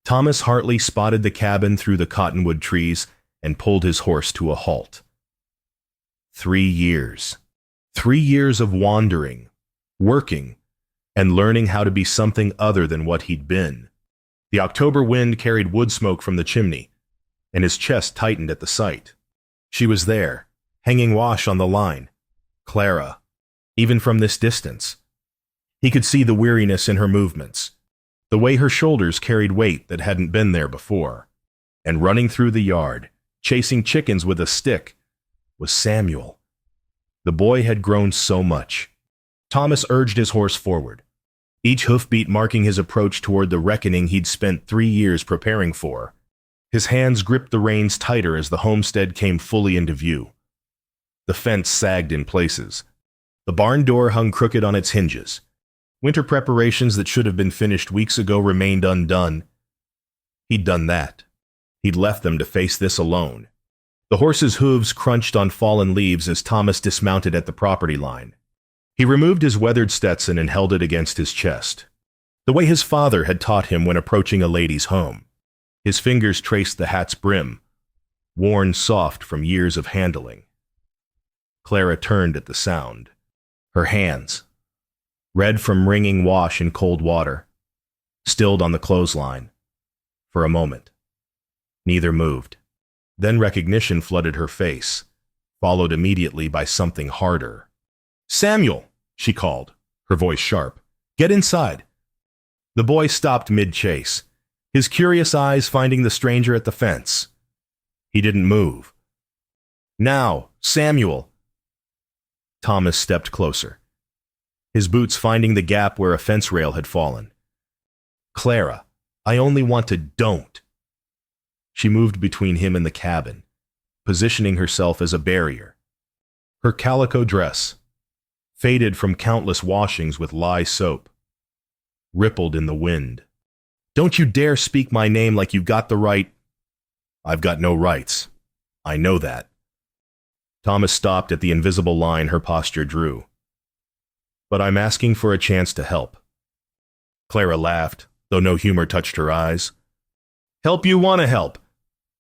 Thomas Hartley spotted the cabin through the cottonwood trees and pulled his horse to a halt. 3 years. 3 years of wandering, working, and learning how to be something other than what he'd been. The October wind carried wood smoke from the chimney, and his chest tightened at the sight. She was there, hanging wash on the line. Clara, even from this distance. He could see the weariness in her movements, the way her shoulders carried weight that hadn't been there before. And running through the yard, chasing chickens with a stick, was Samuel. The boy had grown so much. Thomas urged his horse forward, each hoofbeat marking his approach toward the reckoning he'd spent 3 years preparing for. His hands gripped the reins tighter as the homestead came fully into view. The fence sagged in places. The barn door hung crooked on its hinges. Winter preparations that should have been finished weeks ago remained undone. He'd done that. He'd left them to face this alone. The horse's hooves crunched on fallen leaves as Thomas dismounted at the property line. He removed his weathered Stetson and held it against his chest, the way his father had taught him when approaching a lady's home. His fingers traced the hat's brim, worn soft from years of handling. Clara turned at the sound. Her hands, red from wringing wash in cold water, stilled on the clothesline. For a moment, neither moved. Then recognition flooded her face, followed immediately by something harder. "Samuel," she called, her voice sharp. "Get inside." The boy stopped mid-chase, his curious eyes finding the stranger at the fence. He didn't move. "Now, Samuel." Thomas stepped closer, his boots finding the gap where a fence rail had fallen. "Clara, I only want to don't." She moved between him and the cabin, positioning herself as a barrier. Her calico dress, faded from countless washings with lye soap, rippled in the wind. "Don't you dare speak my name like you've got the right." "I've got no rights. I know that." Thomas stopped at the invisible line her posture drew. "But I'm asking for a chance to help." Clara laughed, though no humor touched her eyes. "Help you want to help."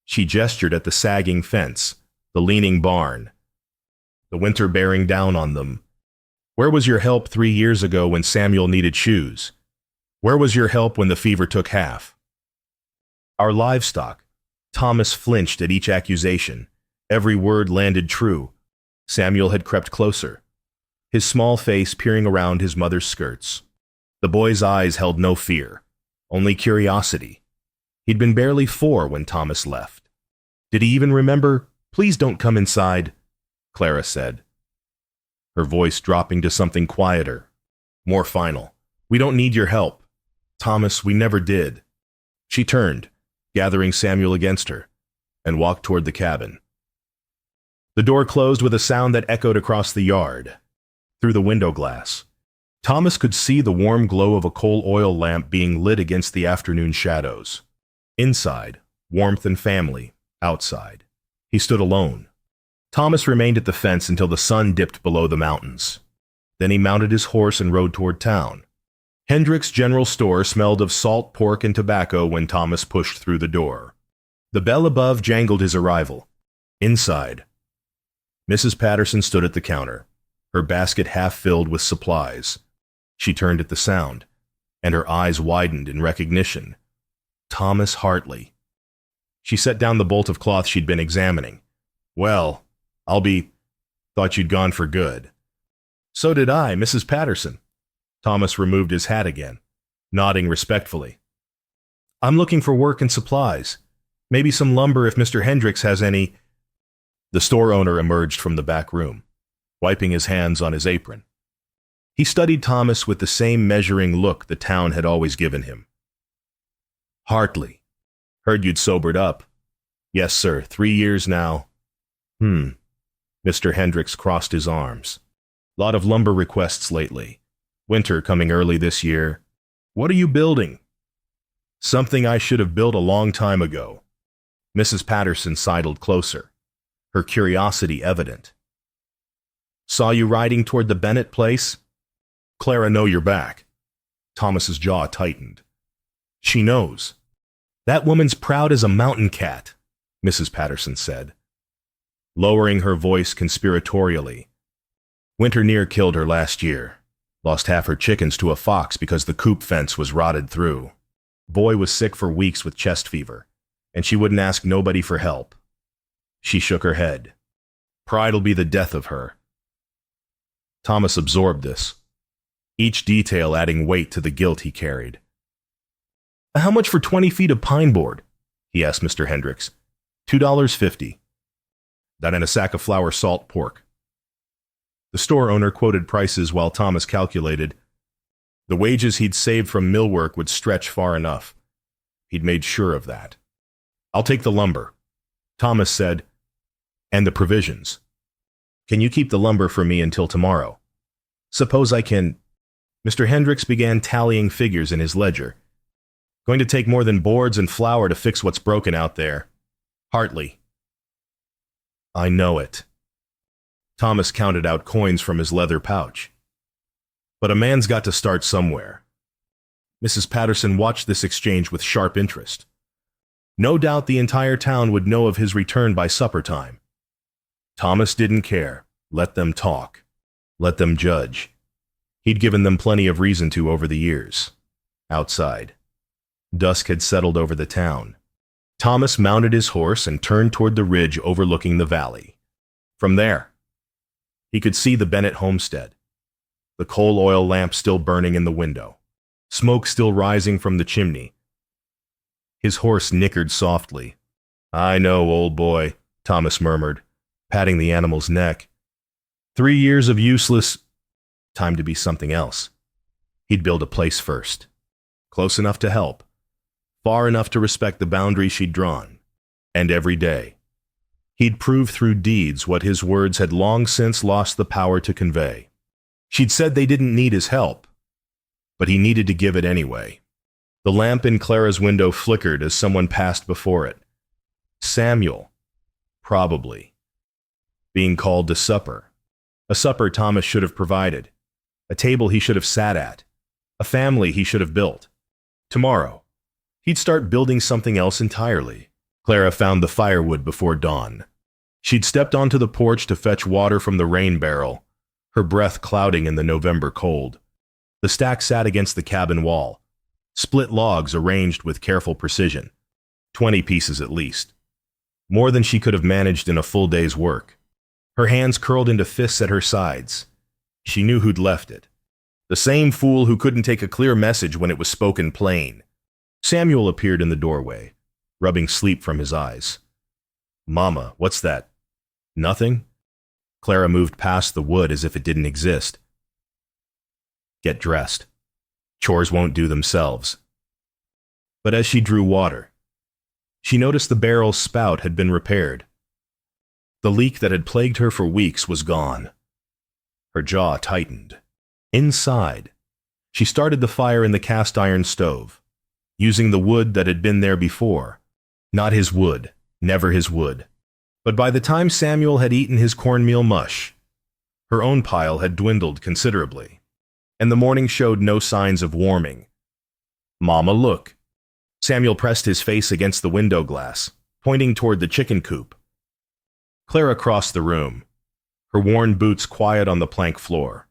She gestured at the sagging fence, the leaning barn, the winter bearing down on them. "Where was your help 3 years ago when Samuel needed shoes? Where was your help when the fever took half?" "Our livestock." Thomas flinched at each accusation. Every word landed true. Samuel had crept closer, his small face peering around his mother's skirts. The boy's eyes held no fear, only curiosity. He'd been barely 4 when Thomas left. Did he even remember? "Please don't come inside," Clara said, her voice dropping to something quieter, more final. "We don't need your help. Thomas, we never did." She turned, gathering Samuel against her, and walked toward the cabin. The door closed with a sound that echoed across the yard. Through the window glass, Thomas could see the warm glow of a coal oil lamp being lit against the afternoon shadows. Inside, warmth and family. Outside, he stood alone. Thomas remained at the fence until the sun dipped below the mountains. Then he mounted his horse and rode toward town. Hendrick's general store smelled of salt pork and tobacco when Thomas pushed through the door. The bell above jangled his arrival. Inside, Mrs. Patterson stood at the counter, her basket half filled with supplies. She turned at the sound, and her eyes widened in recognition. Thomas Hartley. She set down the bolt of cloth she'd been examining. "Well, thought you'd gone for good." "So did I, Mrs. Patterson." Thomas removed his hat again, nodding respectfully. "I'm looking for work and supplies. Maybe some lumber if Mr. Hendricks has any." The store owner emerged from the back room, wiping his hands on his apron. He studied Thomas with the same measuring look the town had always given him. "Hartley. Heard you'd sobered up." "Yes, sir. 3 years now." Mr. Hendricks crossed his arms. "Lot of lumber requests lately. Winter coming early this year." "What are you building?" "Something I should have built a long time ago." Mrs. Patterson sidled closer, her curiosity evident. "Saw you riding toward the Bennett place?" "Clara know you're back." Thomas's jaw tightened. "She knows." That woman's proud as a mountain cat, Mrs. Patterson said, lowering her voice conspiratorially. Winter near killed her last year. Lost half her chickens to a fox because the coop fence was rotted through. Boy was sick for weeks with chest fever, and she wouldn't ask nobody for help. She shook her head. Pride'll be the death of her. Thomas absorbed this, each detail adding weight to the guilt he carried. How much for 20 feet of pine board? He asked Mr. Hendricks. $2.50. That and a sack of flour salt pork. The store owner quoted prices while Thomas calculated. The wages he'd saved from mill work would stretch far enough. He'd made sure of that. I'll take the lumber, Thomas said, and the provisions. Can you keep the lumber for me until tomorrow? Suppose I can... Mr. Hendricks began tallying figures in his ledger. Going to take more than boards and flour to fix what's broken out there. Hartley. I know it. Thomas counted out coins from his leather pouch. But a man's got to start somewhere. Mrs. Patterson watched this exchange with sharp interest. No doubt the entire town would know of his return by supper time. Thomas didn't care. Let them talk. Let them judge. He'd given them plenty of reason to over the years. Outside. Dusk had settled over the town. Thomas mounted his horse and turned toward the ridge overlooking the valley. From there, he could see the Bennett homestead, the coal oil lamp still burning in the window, smoke still rising from the chimney. His horse nickered softly. I know, old boy, Thomas murmured, patting the animal's neck. 3 years of useless... Time to be something else. He'd build a place first. Close enough to help. Far enough to respect the boundary she'd drawn. And every day, he'd prove through deeds what his words had long since lost the power to convey. She'd said they didn't need his help, but he needed to give it anyway. The lamp in Clara's window flickered as someone passed before it. Samuel, probably. Being called to supper. A supper Thomas should have provided. A table he should have sat at. A family he should have built. Tomorrow, he'd start building something else entirely. Clara found the firewood before dawn. She'd stepped onto the porch to fetch water from the rain barrel, her breath clouding in the November cold. The stack sat against the cabin wall, split logs arranged with careful precision, 20 pieces at least. More than she could have managed in a full day's work. Her hands curled into fists at her sides. She knew who'd left it. The same fool who couldn't take a clear message when it was spoken plain. Samuel appeared in the doorway, rubbing sleep from his eyes. Mama, what's that? Nothing? Clara moved past the wood as if it didn't exist. Get dressed. Chores won't do themselves. But as she drew water, she noticed the barrel's spout had been repaired. The leak that had plagued her for weeks was gone. Her jaw tightened. Inside, she started the fire in the cast-iron stove, using the wood that had been there before. Not his wood, never his wood. But by the time Samuel had eaten his cornmeal mush, her own pile had dwindled considerably, and the morning showed no signs of warming. Mama, look. Samuel pressed his face against the window glass, pointing toward the chicken coop. Clara crossed the room, her worn boots quiet on the plank floor.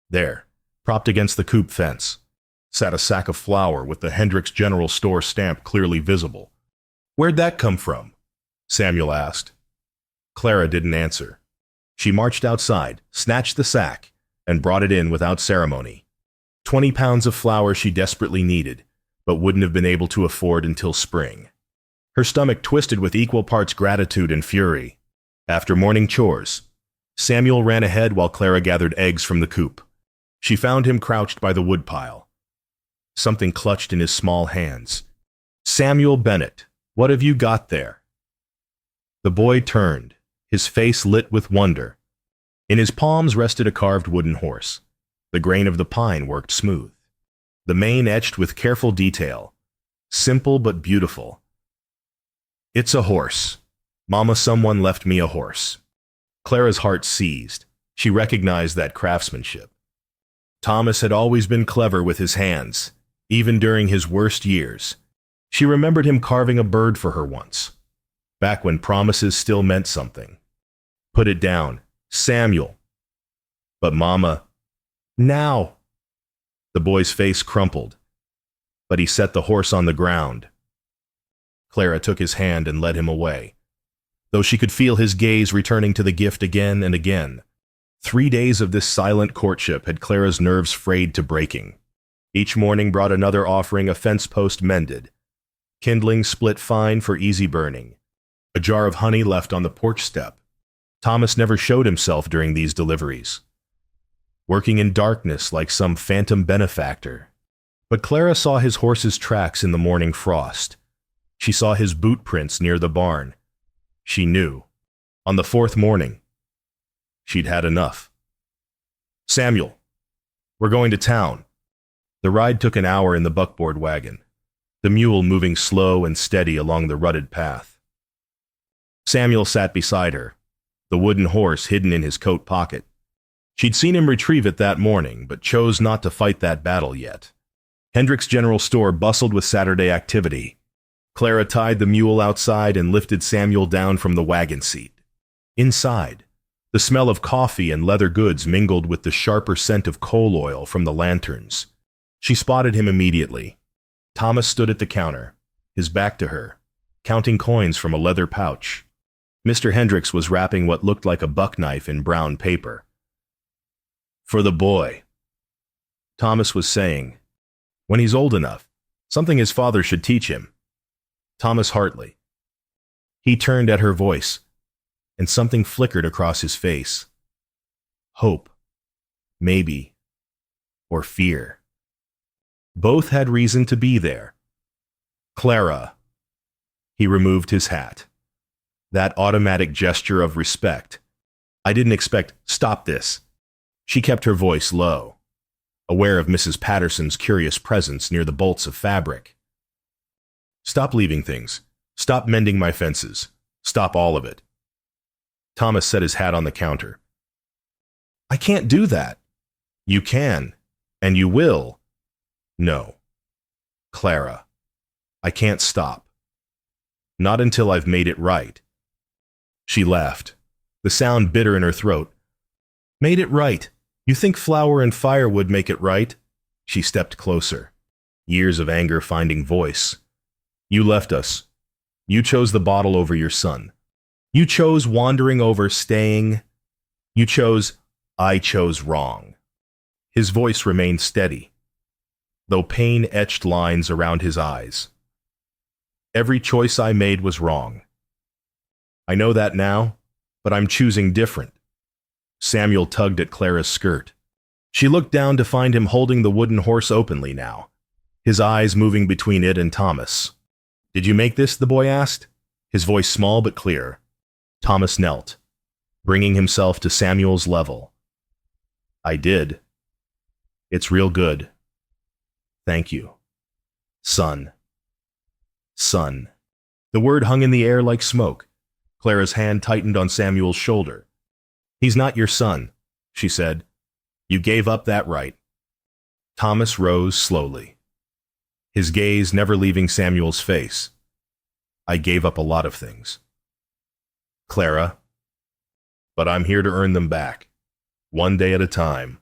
There, propped against the coop fence, sat a sack of flour with the Hendricks General Store stamp clearly visible. Where'd that come from? Samuel asked. Clara didn't answer. She marched outside, snatched the sack, and brought it in without ceremony. 20 pounds of flour she desperately needed, but wouldn't have been able to afford until spring. Her stomach twisted with equal parts gratitude and fury. After morning chores, Samuel ran ahead while Clara gathered eggs from the coop. She found him crouched by the woodpile. Something clutched in his small hands. Samuel Bennett, what have you got there? The boy turned, his face lit with wonder. In his palms rested a carved wooden horse. The grain of the pine worked smooth. The mane etched with careful detail. Simple but beautiful. It's a horse. Mama, someone left me a horse. Clara's heart seized. She recognized that craftsmanship. Thomas had always been clever with his hands, even during his worst years. She remembered him carving a bird for her once, back when promises still meant something. Put it down, Samuel. But Mama, now. The boy's face crumpled, but he set the horse on the ground. Clara took his hand and led him away, though she could feel his gaze returning to the gift again and again. 3 days of this silent courtship had Clara's nerves frayed to breaking. Each morning brought another offering, a fence post mended, kindling split fine for easy burning, a jar of honey left on the porch step. Thomas never showed himself during these deliveries, working in darkness like some phantom benefactor. But Clara saw his horse's tracks in the morning frost. She saw his boot prints near the barn. She knew. On the 4th morning, she'd had enough. Samuel, we're going to town. The ride took an hour in the buckboard wagon, the mule moving slow and steady along the rutted path. Samuel sat beside her, the wooden horse hidden in his coat pocket. She'd seen him retrieve it that morning, but chose not to fight that battle yet. Hendrick's General Store bustled with Saturday activity. Clara tied the mule outside and lifted Samuel down from the wagon seat. Inside, the smell of coffee and leather goods mingled with the sharper scent of coal oil from the lanterns. She spotted him immediately. Thomas stood at the counter, his back to her, counting coins from a leather pouch. Mr. Hendricks was wrapping what looked like a buck knife in brown paper. For the boy, Thomas was saying. When he's old enough, something his father should teach him. Thomas Hartley. He turned at her voice, and something flickered across his face. Hope, maybe, or fear. Both had reason to be there. Clara. He removed his hat. That automatic gesture of respect. I didn't expect, stop this. She kept her voice low, aware of Mrs. Patterson's curious presence near the bolts of fabric. Stop leaving things. Stop mending my fences. Stop all of it. Thomas set his hat on the counter. I can't do that. You can, and you will. No. Clara, I can't stop. Not until I've made it right. She laughed, the sound bitter in her throat. Made it right. You think flour and firewood make it right? She stepped closer, years of anger finding voice. You left us. You chose the bottle over your son. You chose wandering over staying. You chose, I chose wrong. His voice remained steady, though pain etched lines around his eyes. Every choice I made was wrong. I know that now, but I'm choosing different. Samuel tugged at Clara's skirt. She looked down to find him holding the wooden horse openly now, his eyes moving between it and Thomas. Did you make this? The boy asked, his voice small but clear. Thomas knelt, bringing himself to Samuel's level. I did. It's real good. Thank you. Son. Son. The word hung in the air like smoke. Clara's hand tightened on Samuel's shoulder. He's not your son, she said. You gave up that right. Thomas rose slowly, his gaze never leaving Samuel's face. I gave up a lot of things, Clara, but I'm here to earn them back, one day at a time.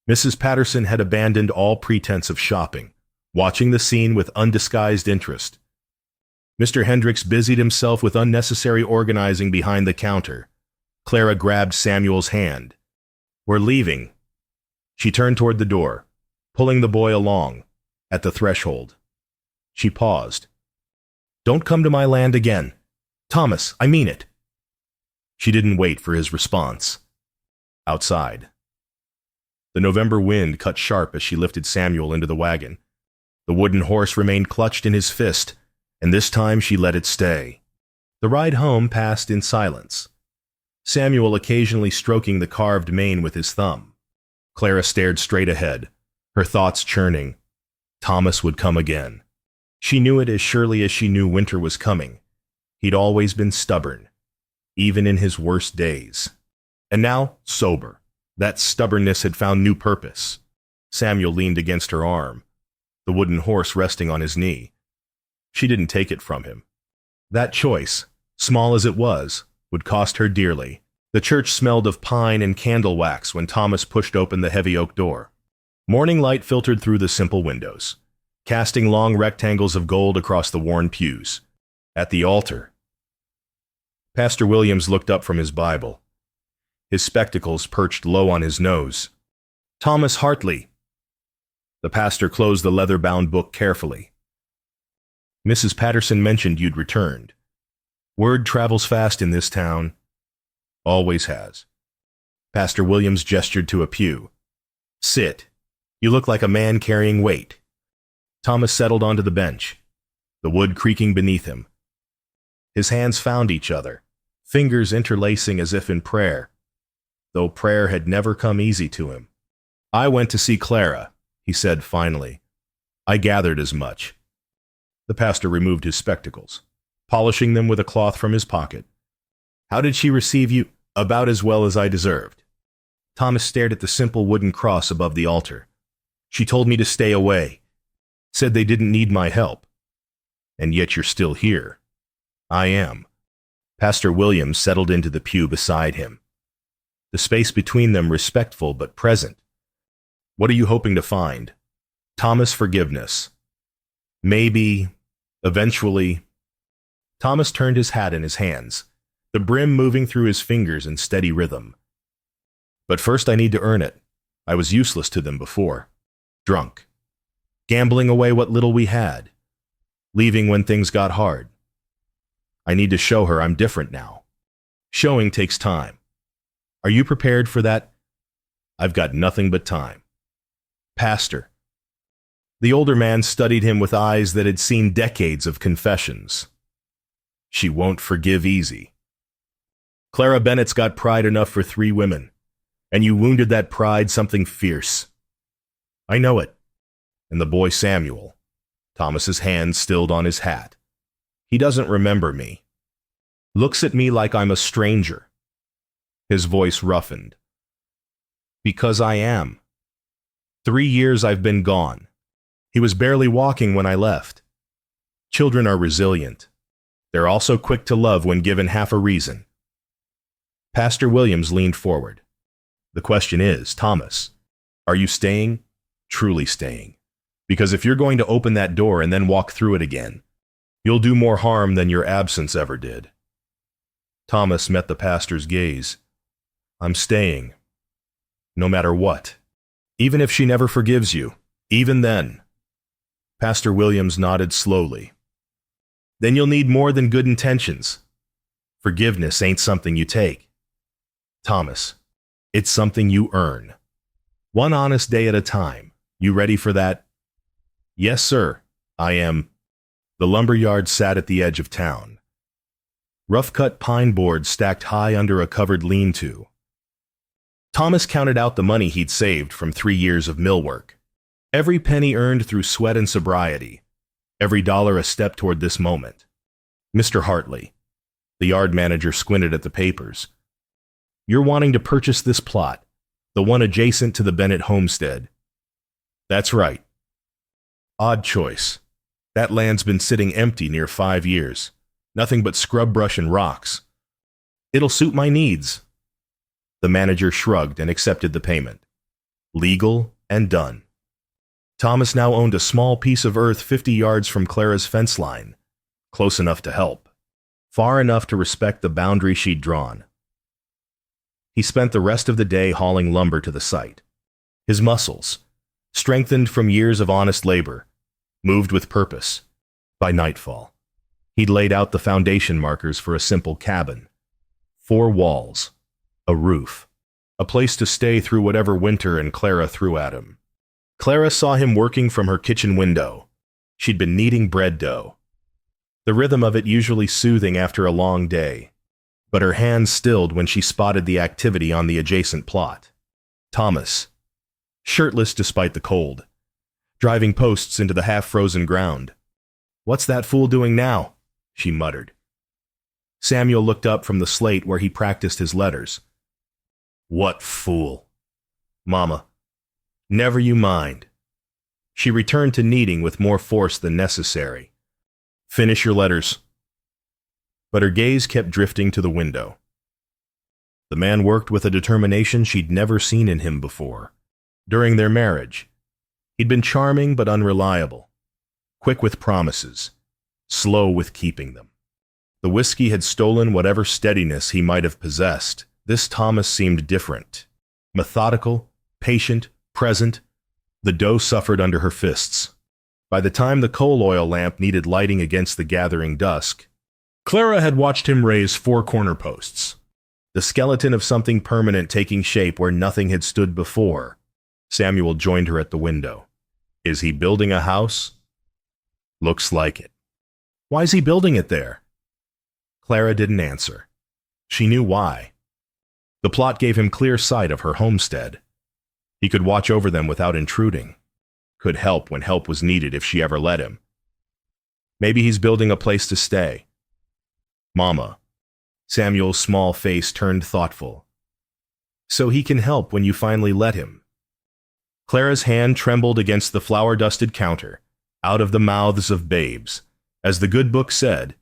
Mrs. Patterson had abandoned all pretense of shopping, watching the scene with undisguised interest. Mr. Hendricks busied himself with unnecessary organizing behind the counter. Clara grabbed Samuel's hand. We're leaving. She turned toward the door, pulling the boy along. At the threshold, she paused. Don't come to my land again. Thomas, I mean it. She didn't wait for his response. Outside, the November wind cut sharp as she lifted Samuel into the wagon. The wooden horse remained clutched in his fist, and this time she let it stay. The ride home passed in silence, Samuel occasionally stroking the carved mane with his thumb. Clara stared straight ahead, her thoughts churning. Thomas would come again. She knew it as surely as she knew winter was coming. He'd always been stubborn, even in his worst days. And now, sober. That stubbornness had found new purpose. Samuel leaned against her arm, the wooden horse resting on his knee. She didn't take it from him. That choice, small as it was, would cost her dearly. The church smelled of pine and candle wax when Thomas pushed open the heavy oak door. Morning light filtered through the simple windows, casting long rectangles of gold across the worn pews. At the altar, Pastor Williams looked up from his Bible, his spectacles perched low on his nose. Thomas Hartley. The pastor closed the leather-bound book carefully. Mrs. Patterson mentioned you'd returned. Word travels fast in this town. Always has. Pastor Williams gestured to a pew. Sit. You look like a man carrying weight. Thomas settled onto the bench, the wood creaking beneath him. His hands found each other, fingers interlacing as if in prayer, though prayer had never come easy to him. I went to see Clara, he said finally. I gathered as much. The pastor removed his spectacles, polishing them with a cloth from his pocket. How did she receive you? About as well as I deserved. Thomas stared at the simple wooden cross above the altar. She told me to stay away, said they didn't need my help. And yet you're still here. I am. Pastor Williams settled into the pew beside him, the space between them respectful but present. What are you hoping to find? Thomas, forgiveness. Maybe, eventually. Thomas turned his hat in his hands, the brim moving through his fingers in steady rhythm. But first I need to earn it. I was useless to them before. Drunk. Gambling away what little we had. Leaving when things got hard. I need to show her I'm different now. Showing takes time. Are you prepared for that? I've got nothing but time. Pastor. The older man studied him with eyes that had seen decades of confessions. She won't forgive easy. Clara Bennett's got pride enough for 3 women, and you wounded that pride something fierce. I know it. And the boy Samuel, Thomas's hand stilled on his hat. He doesn't remember me. Looks at me like I'm a stranger. His voice roughened. Because I am. 3 years I've been gone. He was barely walking when I left. Children are resilient. They're also quick to love when given half a reason. Pastor Williams leaned forward. The question is, Thomas, are you staying? Truly staying? Because if you're going to open that door and then walk through it again, you'll do more harm than your absence ever did. Thomas met the pastor's gaze. I'm staying. No matter what. Even if she never forgives you. Even then. Pastor Williams nodded slowly. Then you'll need more than good intentions. Forgiveness ain't something you take. Thomas, it's something you earn. One honest day at a time. You ready for that? Yes, sir, I am. The lumberyard sat at the edge of town. Rough-cut pine boards stacked high under a covered lean-to. Thomas counted out the money he'd saved from 3 years of mill work. Every penny earned through sweat and sobriety. Every dollar a step toward this moment. Mr. Hartley. The yard manager squinted at the papers. You're wanting to purchase this plot, the one adjacent to the Bennett homestead. That's right. Odd choice. That land's been sitting empty near 5 years. Nothing but scrub brush and rocks. It'll suit my needs. The manager shrugged and accepted the payment. Legal and done. Thomas now owned a small piece of earth 50 yards from Clara's fence line. Close enough to help. Far enough to respect the boundary she'd drawn. He spent the rest of the day hauling lumber to the site. His muscles, strengthened from years of honest labor, moved with purpose. By nightfall, he'd laid out the foundation markers for a simple cabin. 4 walls, a roof, a place to stay through whatever winter and Clara threw at him. Clara saw him working from her kitchen window. She'd been kneading bread dough. The rhythm of it usually soothing after a long day, but her hands stilled when she spotted the activity on the adjacent plot. Thomas, shirtless despite the cold, driving posts into the half-frozen ground. What's that fool doing now? She muttered. Samuel looked up from the slate where he practiced his letters. What fool? Mama, never you mind. She returned to kneading with more force than necessary. Finish your letters. But her gaze kept drifting to the window. The man worked with a determination she'd never seen in him before. During their marriage, he'd been charming but unreliable, quick with promises, slow with keeping them. The whiskey had stolen whatever steadiness he might have possessed. This Thomas seemed different. Methodical, patient, present. The dough suffered under her fists. By the time the coal oil lamp needed lighting against the gathering dusk, Clara had watched him raise 4 corner posts. The skeleton of something permanent taking shape where nothing had stood before. Samuel joined her at the window. Is he building a house? Looks like it. Why is he building it there? Clara didn't answer. She knew why. The plot gave him clear sight of her homestead. He could watch over them without intruding. Could help when help was needed if she ever let him. Maybe he's building a place to stay. Mama. Samuel's small face turned thoughtful. So he can help when you finally let him. Clara's hand trembled against the flour-dusted counter, out of the mouths of babes. As the good book said,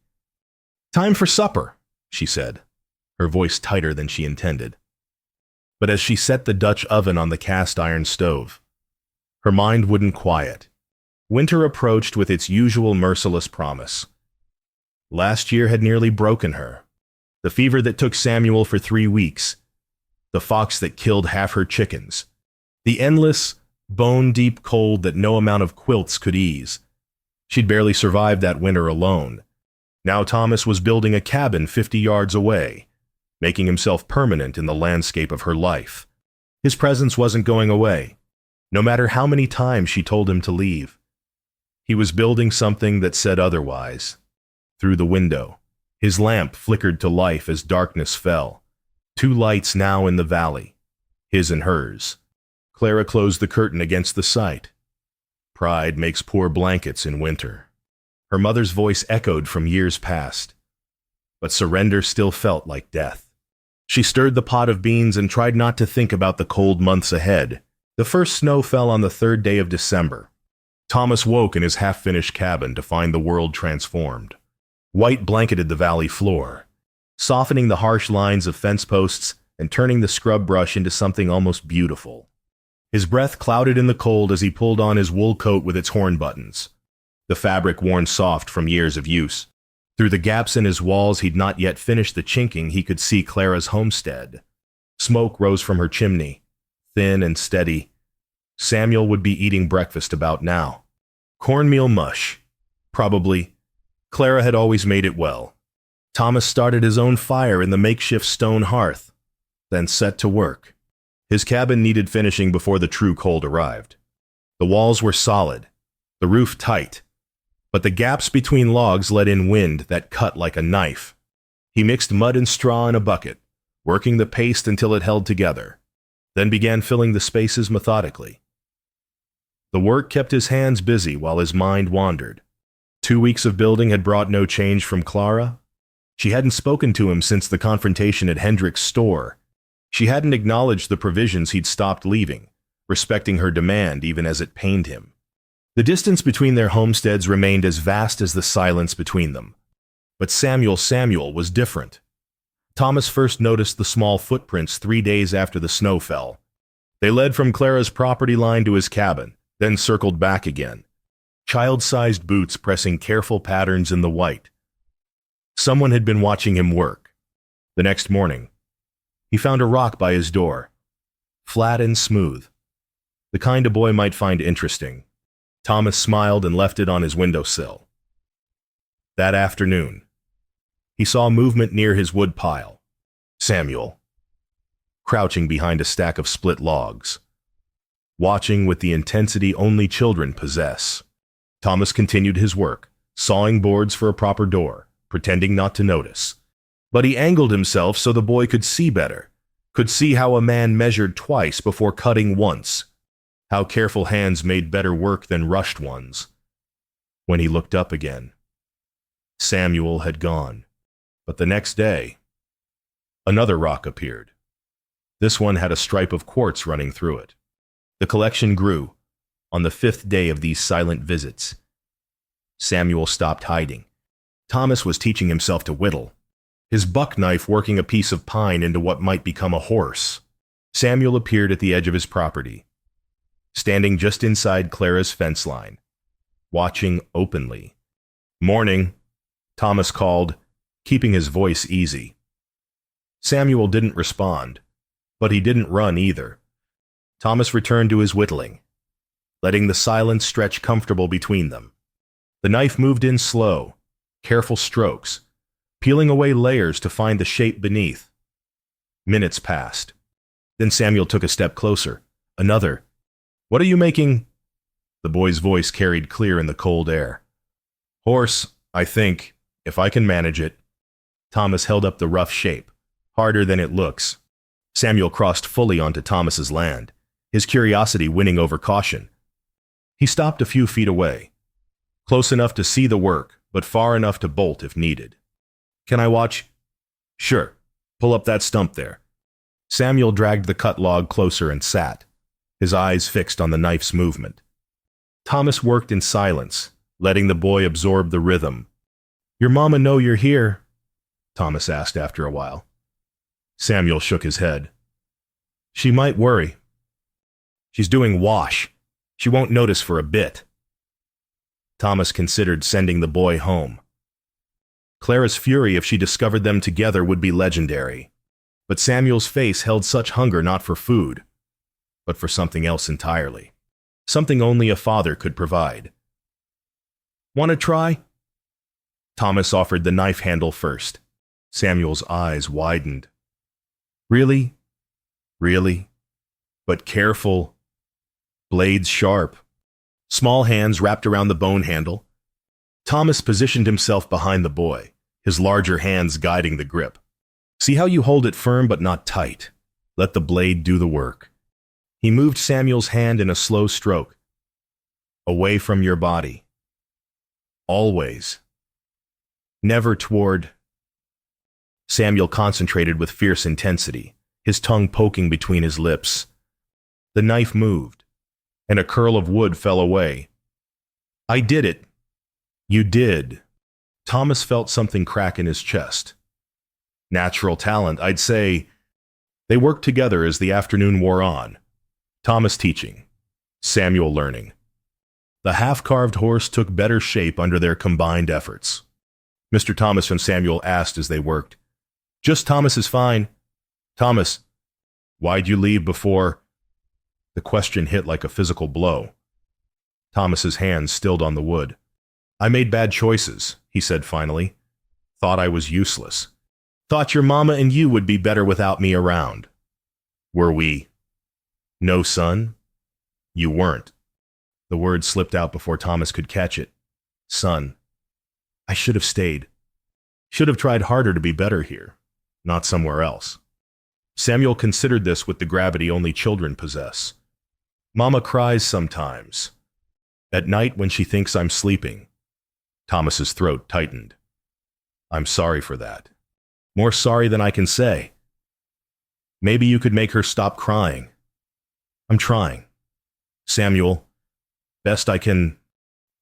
"Time for supper," she said, her voice tighter than she intended. But as she set the Dutch oven on the cast-iron stove, her mind wouldn't quiet. Winter approached with its usual merciless promise. Last year had nearly broken her. The fever that took Samuel for 3 weeks, the fox that killed half her chickens, the endless, bone-deep cold that no amount of quilts could ease. She'd barely survived that winter alone. Now Thomas was building a cabin 50 yards away, making himself permanent in the landscape of her life. His presence wasn't going away, no matter how many times she told him to leave. He was building something that said otherwise. Through the window, his lamp flickered to life as darkness fell. 2 lights now in the valley, his and hers. Clara closed the curtain against the sight. Pride makes poor blankets in winter. Her mother's voice echoed from years past, but surrender still felt like death. She stirred the pot of beans and tried not to think about the cold months ahead. The first snow fell on the 3rd day of December. Thomas woke in his half-finished cabin to find the world transformed. White blanketed the valley floor, softening the harsh lines of fence posts and turning the scrub brush into something almost beautiful. His breath clouded in the cold as he pulled on his wool coat with its horn buttons, the fabric worn soft from years of use. Through the gaps in his walls he'd not yet finished the chinking, he could see Clara's homestead. Smoke rose from her chimney, thin and steady. Samuel would be eating breakfast about now. Cornmeal mush. Probably. Clara had always made it well. Thomas started his own fire in the makeshift stone hearth, then set to work. His cabin needed finishing before the true cold arrived. The walls were solid, the roof tight, but the gaps between logs let in wind that cut like a knife. He mixed mud and straw in a bucket, working the paste until it held together, then began filling the spaces methodically. The work kept his hands busy while his mind wandered. 2 weeks of building had brought no change from Clara. She hadn't spoken to him since the confrontation at Hendrick's store. She hadn't acknowledged the provisions he'd stopped leaving, respecting her demand even as it pained him. The distance between their homesteads remained as vast as the silence between them. But Samuel was different. Thomas first noticed the small footprints 3 days after the snow fell. They led from Clara's property line to his cabin, then circled back again. Child-sized boots pressing careful patterns in the white. Someone had been watching him work. The next morning, he found a rock by his door, flat and smooth, the kind a boy might find interesting. Thomas smiled and left it on his windowsill. That afternoon, he saw movement near his wood pile. Samuel, crouching behind a stack of split logs, watching with the intensity only children possess. Thomas continued his work, sawing boards for a proper door, pretending not to notice. But he angled himself so the boy could see better, could see how a man measured twice before cutting once, how careful hands made better work than rushed ones. When he looked up again, Samuel had gone. But the next day, another rock appeared. This one had a stripe of quartz running through it. The collection grew. On the 5th day of these silent visits, Samuel stopped hiding, Thomas was teaching himself to whittle, his buck knife working a piece of pine into what might become a horse. Samuel appeared at the edge of his property, standing just inside Clara's fence line, watching openly. "Morning," Thomas called, keeping his voice easy. Samuel didn't respond, but he didn't run either. Thomas returned to his whittling, letting the silence stretch comfortable between them. The knife moved in slow, careful strokes, peeling away layers to find the shape beneath. Minutes passed. Then Samuel took a step closer. Another. "What are you making?" The boy's voice carried clear in the cold air. "Horse, I think, if I can manage it." Thomas held up the rough shape, harder than it looks. Samuel crossed fully onto Thomas's land, his curiosity winning over caution. He stopped a few feet away, close enough to see the work, but far enough to bolt if needed. "Can I watch?" "Sure. Pull up that stump there." Samuel dragged the cut log closer and sat, his eyes fixed on the knife's movement. Thomas worked in silence, letting the boy absorb the rhythm. "Your mama know you're here?" Thomas asked after a while. Samuel shook his head. "She might worry. She's doing wash. She won't notice for a bit." Thomas considered sending the boy home. Clara's fury if she discovered them together would be legendary. But Samuel's face held such hunger not for food, but for something else entirely. Something only a father could provide. "Want to try?" Thomas offered the knife handle first. Samuel's eyes widened. "Really? Really? But careful. Blades sharp." Small hands wrapped around the bone handle. Thomas positioned himself behind the boy, his larger hands guiding the grip. "See how you hold it firm but not tight. Let the blade do the work." He moved Samuel's hand in a slow stroke. "Away from your body. Always. Never toward." Samuel concentrated with fierce intensity, his tongue poking between his lips. The knife moved, and a curl of wood fell away. "I did it." "You did." Thomas felt something crack in his chest. Natural talent, I'd say. They worked together as the afternoon wore on. Thomas teaching, Samuel learning. The half-carved horse took better shape under their combined efforts. Mr. Thomas and Samuel asked as they worked, "Just Thomas is fine." "Thomas, why'd you leave before?" The question hit like a physical blow. Thomas's hands stilled on the wood. "I made bad choices," he said finally. "Thought I was useless. Thought your mama and you would be better without me around." "Were we no son?" "You weren't." The word slipped out before Thomas could catch it. "Son. I should have stayed. Should have tried harder to be better here, not somewhere else." Samuel considered this with the gravity only children possess. "Mama cries sometimes. At night when she thinks I'm sleeping." Thomas's throat tightened. "I'm sorry for that. More sorry than I can say. Maybe you could make her stop crying." "I'm trying." "Samuel, best I can."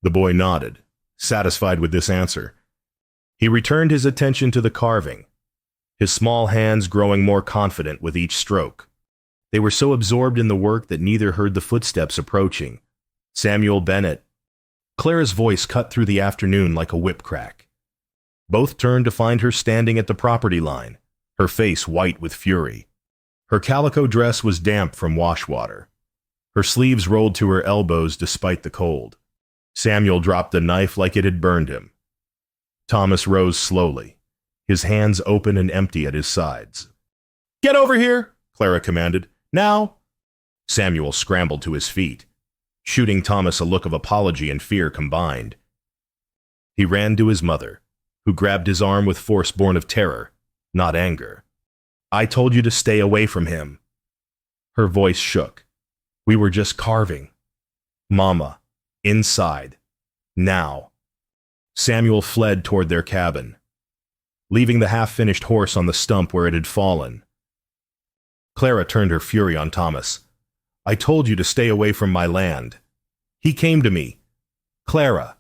The boy nodded, satisfied with this answer. He returned his attention to the carving, his small hands growing more confident with each stroke. They were so absorbed in the work that neither heard the footsteps approaching. Samuel Bennett. Clara's voice cut through the afternoon like a whip crack. Both turned to find her standing at the property line, her face white with fury. Her calico dress was damp from wash water. Her sleeves rolled to her elbows despite the cold. Samuel dropped the knife like it had burned him. Thomas rose slowly, his hands open and empty at his sides. "Get over here," Clara commanded. "Now." Samuel scrambled to his feet, shooting Thomas a look of apology and fear combined. He ran to his mother, who grabbed his arm with force born of terror, not anger. "I told you to stay away from him." Her voice shook. "We were just carving." "Mama, inside. Now." Samuel fled toward their cabin, leaving the half-finished horse on the stump where it had fallen. Clara turned her fury on Thomas. "I told you to stay away from my land. He came to me. Clara,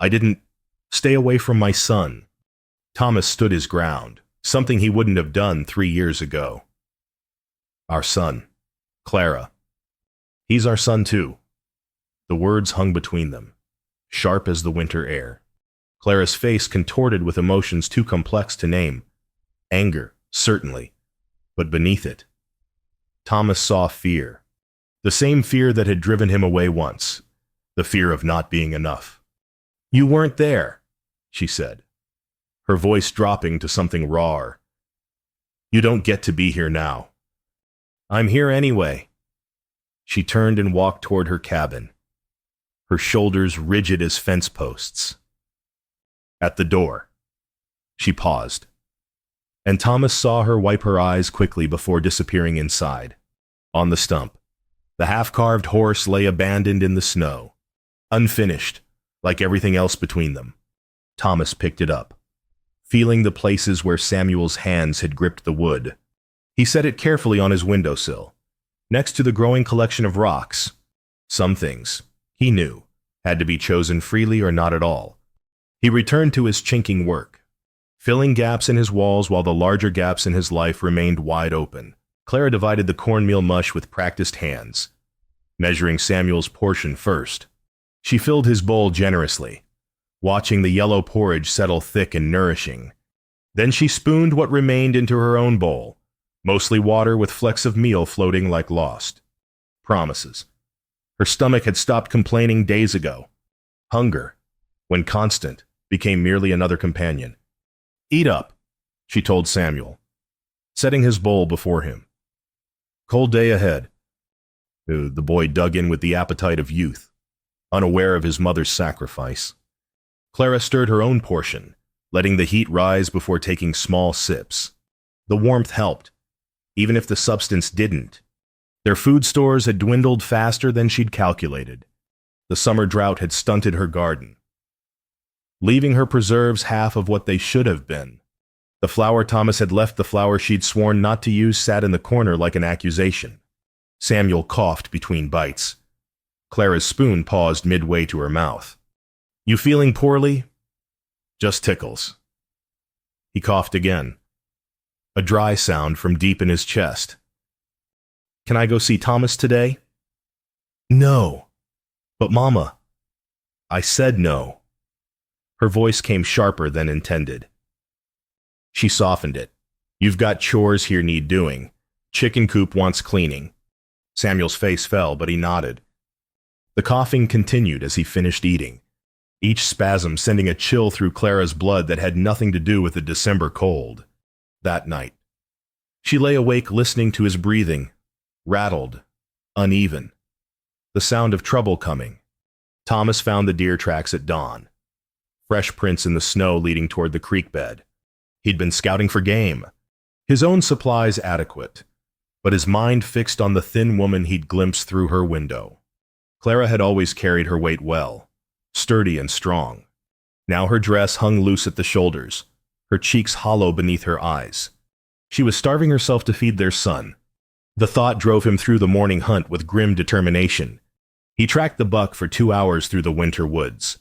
I didn't." Stay away from my son. Thomas stood his ground, something he wouldn't have done 3 years ago. Our son, Clara. He's our son too. The words hung between them, sharp as the winter air. Clara's face contorted with emotions too complex to name. Anger, certainly, but beneath it, Thomas saw fear. The same fear that had driven him away once, the fear of not being enough. You weren't there, she said, her voice dropping to something raw. You don't get to be here now. I'm here anyway. She turned and walked toward her cabin, her shoulders rigid as fence posts. At the door, she paused, and Thomas saw her wipe her eyes quickly before disappearing inside. On the stump, the half-carved horse lay abandoned in the snow, unfinished, like everything else between them. Thomas picked it up, feeling the places where Samuel's hands had gripped the wood. He set it carefully on his windowsill, next to the growing collection of rocks. Some things, he knew, had to be chosen freely or not at all. He returned to his chinking work, filling gaps in his walls while the larger gaps in his life remained wide open. Clara divided the cornmeal mush with practiced hands, measuring Samuel's portion first. She filled his bowl generously, watching the yellow porridge settle thick and nourishing. Then she spooned what remained into her own bowl, mostly water with flecks of meal floating like lost promises. Her stomach had stopped complaining days ago. Hunger, when constant, became merely another companion. Eat up, she told Samuel, setting his bowl before him. Cold day ahead. The boy dug in with the appetite of youth, unaware of his mother's sacrifice. Clara stirred her own portion, letting the heat rise before taking small sips. The warmth helped, even if the substance didn't. Their food stores had dwindled faster than she'd calculated. The summer drought had stunted her garden, leaving her preserves half of what they should have been. The flour Thomas had left the flour she'd sworn not to use sat in the corner like an accusation. Samuel coughed between bites. Clara's spoon paused midway to her mouth. You feeling poorly? Just tickles. He coughed again, a dry sound from deep in his chest. Can I go see Thomas today? No. But Mama. I said no. Her voice came sharper than intended. She softened it. You've got chores here need doing. Chicken coop wants cleaning. Samuel's face fell, but he nodded. The coughing continued as he finished eating, each spasm sending a chill through Clara's blood that had nothing to do with the December cold. That night, she lay awake listening to his breathing, rattled, uneven, the sound of trouble coming. Thomas found the deer tracks at dawn, fresh prints in the snow leading toward the creek bed. He'd been scouting for game, his own supplies adequate, but his mind fixed on the thin woman he'd glimpsed through her window. Clara had always carried her weight well, sturdy and strong. Now her dress hung loose at the shoulders, her cheeks hollow beneath her eyes. She was starving herself to feed their son. The thought drove him through the morning hunt with grim determination. He tracked the buck for 2 hours through the winter woods,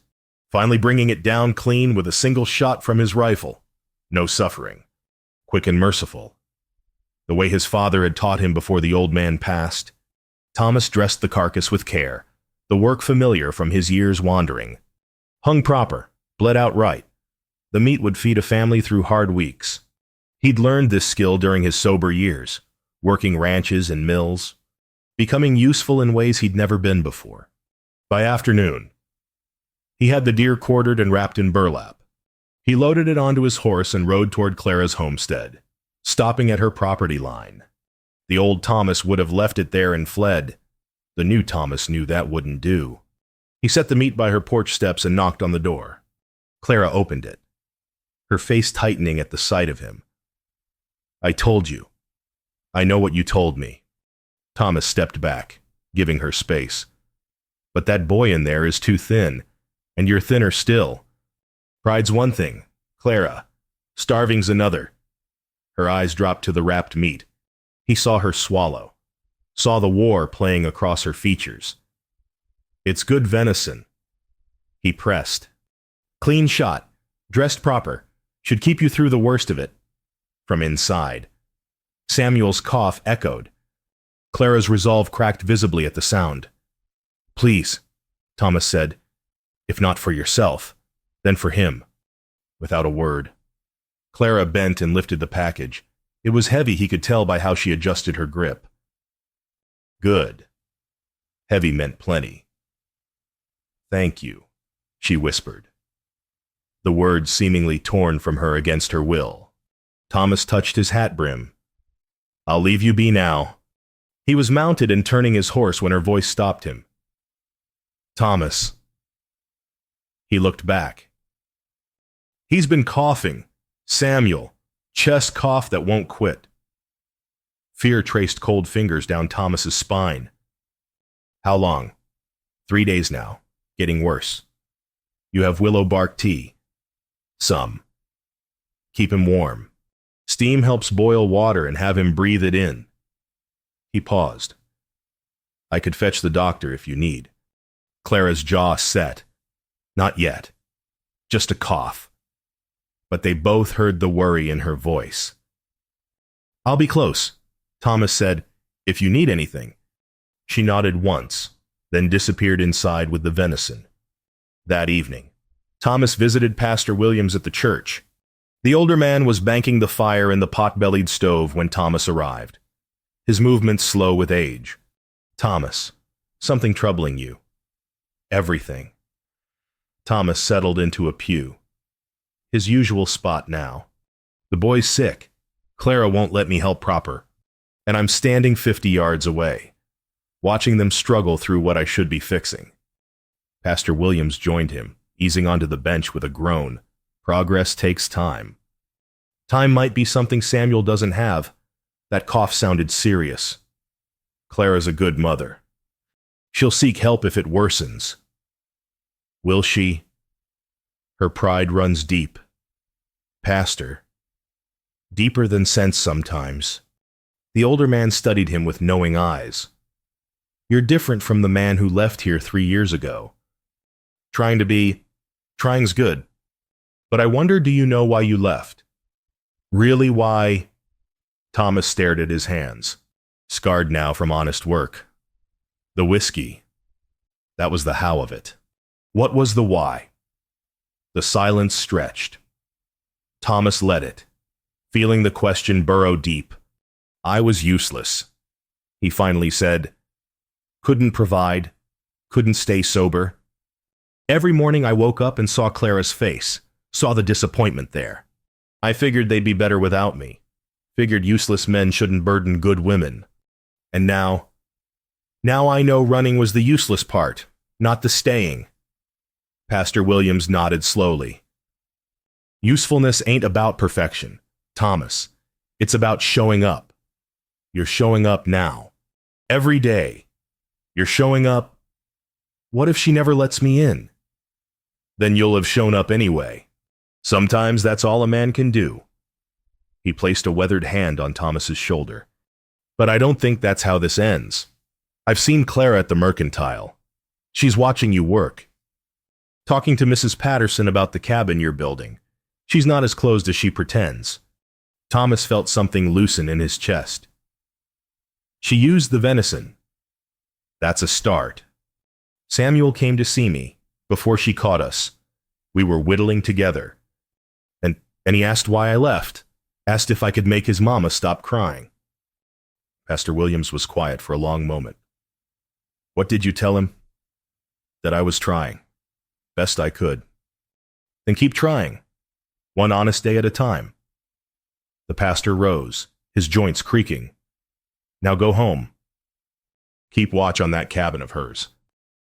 finally bringing it down clean with a single shot from his rifle. No suffering, quick and merciful, the way his father had taught him before the old man passed. Thomas dressed the carcass with care, the work familiar from his years wandering. Hung proper, bled outright. The meat would feed a family through hard weeks. He'd learned this skill during his sober years, working ranches and mills, becoming useful in ways he'd never been before. By afternoon, he had the deer quartered and wrapped in burlap. He loaded it onto his horse and rode toward Clara's homestead, stopping at her property line. The old Thomas would have left it there and fled. The new Thomas knew that wouldn't do. He set the meat by her porch steps and knocked on the door. Clara opened it, her face tightening at the sight of him. I told you. I know what you told me. Thomas stepped back, giving her space. But that boy in there is too thin, and you're thinner still. Pride's one thing, Clara. Starving's another. Her eyes dropped to the wrapped meat. He saw her swallow, saw the war playing across her features. It's good venison. He pressed. Clean shot. Dressed proper. Should keep you through the worst of it. From inside. Samuel's cough echoed. Clara's resolve cracked visibly at the sound. Please, Thomas said. If not for yourself, then for him. Without a word. Clara bent and lifted the package. It was heavy, he could tell by how she adjusted her grip. Good. Heavy meant plenty. Thank you, she whispered. The words seemingly torn from her against her will. Thomas touched his hat brim. I'll leave you be now. He was mounted and turning his horse when her voice stopped him. Thomas. He looked back. He's been coughing. Samuel. Chest cough that won't quit. Fear traced cold fingers down Thomas's spine. How long? 3 days now. Getting worse. You have willow bark tea. Some. Keep him warm. Steam helps boil water and have him breathe it in. He paused. I could fetch the doctor if you need. Clara's jaw set. Not yet. Just a cough. But they both heard the worry in her voice. I'll be close, Thomas said, if you need anything. She nodded once, then disappeared inside with the venison. That evening, Thomas visited Pastor Williams at the church. The older man was banking the fire in the pot-bellied stove when Thomas arrived. His movements slow with age. Thomas, something troubling you. Everything. Thomas settled into a pew. His usual spot now. The boy's sick. Clara won't let me help proper. And I'm standing 50 yards away, watching them struggle through what I should be fixing. Pastor Williams joined him, easing onto the bench with a groan. Progress takes time. Time might be something Samuel doesn't have. That cough sounded serious. Clara's a good mother. She'll seek help if it worsens. Will she? Her pride runs deep. Pastor. Deeper than sense sometimes. The older man studied him with knowing eyes. You're different from the man who left here 3 years ago. Trying's good. But I wonder, do you know why you left? Really why? Thomas stared at his hands, scarred now from honest work. The whiskey. That was the how of it. What was the why? The silence stretched. Thomas let it, feeling the question burrow deep. I was useless, he finally said. Couldn't provide, couldn't stay sober. Every morning I woke up and saw Clara's face, saw the disappointment there. I figured they'd be better without me. Figured useless men shouldn't burden good women. And now I know running was the useless part, not the staying. Pastor Williams nodded slowly. Usefulness ain't about perfection, Thomas. It's about showing up. You're showing up now. Every day. You're showing up. What if she never lets me in? Then you'll have shown up anyway. Sometimes that's all a man can do. He placed a weathered hand on Thomas's shoulder. But I don't think that's how this ends. I've seen Clara at the mercantile. She's watching you work. Talking to Mrs. Patterson about the cabin you're building. She's not as closed as she pretends. Thomas felt something loosen in his chest. She used the venison. That's a start. Samuel came to see me before she caught us. We were whittling together. And he asked why I left. Asked if I could make his mama stop crying. Pastor Williams was quiet for a long moment. What did you tell him? That I was trying. Best I could. Then keep trying. One honest day at a time. The pastor rose, his joints creaking. Now go home. Keep watch on that cabin of hers.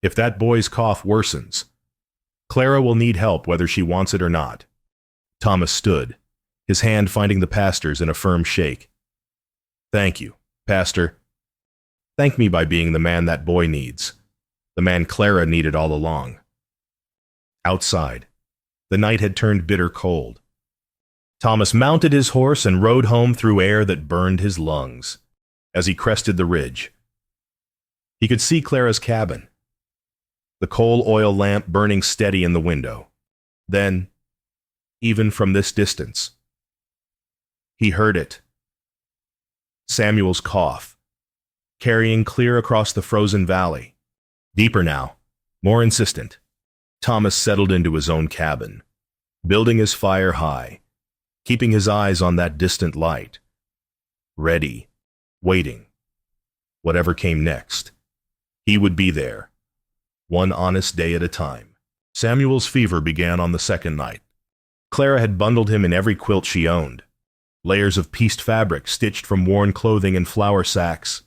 If that boy's cough worsens, Clara will need help whether she wants it or not. Thomas stood, his hand finding the pastor's in a firm shake. Thank you, Pastor. Thank me by being the man that boy needs. The man Clara needed all along. Outside, the night had turned bitter cold. Thomas mounted his horse and rode home through air that burned his lungs. As he crested the ridge, he could see Clara's cabin, the coal oil lamp burning steady in the window. Then, even from this distance, he heard it. Samuel's cough, carrying clear across the frozen valley. Deeper now, more insistent. Thomas settled into his own cabin, building his fire high, keeping his eyes on that distant light. Ready, waiting. Whatever came next, he would be there, one honest day at a time. Samuel's fever began on the second night. Clara had bundled him in every quilt she owned, layers of pieced fabric stitched from worn clothing and flour sacks.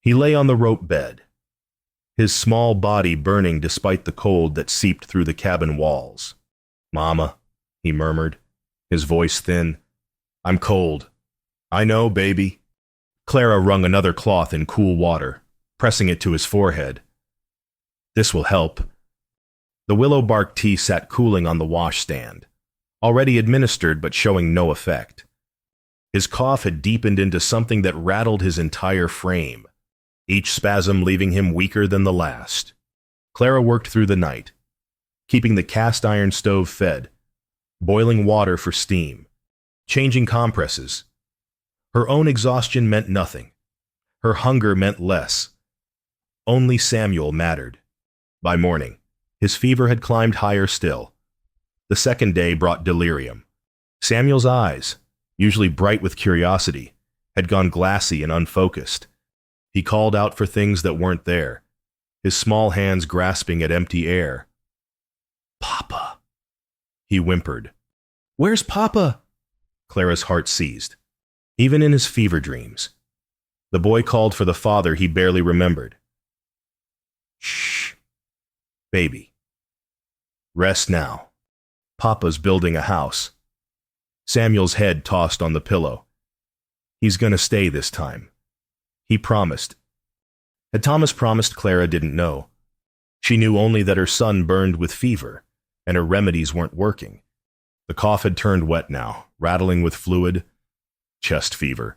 He lay on the rope bed, his small body burning despite the cold that seeped through the cabin walls. "Mama," he murmured, his voice thin. "I'm cold." "I know, baby." Clara wrung another cloth in cool water, pressing it to his forehead. "This will help." The willow bark tea sat cooling on the washstand, already administered but showing no effect. His cough had deepened into something that rattled his entire frame, each spasm leaving him weaker than the last. Clara worked through the night, keeping the cast iron stove fed, boiling water for steam, changing compresses. Her own exhaustion meant nothing. Her hunger meant less. Only Samuel mattered. By morning, his fever had climbed higher still. The second day brought delirium. Samuel's eyes, usually bright with curiosity, had gone glassy and unfocused. He called out for things that weren't there, his small hands grasping at empty air. "Papa," he whimpered. "Where's Papa?" Clara's heart seized. Even in his fever dreams, the boy called for the father he barely remembered. "Shh, baby. Rest now. Papa's building a house." Samuel's head tossed on the pillow. "He's gonna stay this time. He promised." Had Thomas promised, Clara didn't know. She knew only that her son burned with fever, and her remedies weren't working. The cough had turned wet now, rattling with fluid. Chest fever,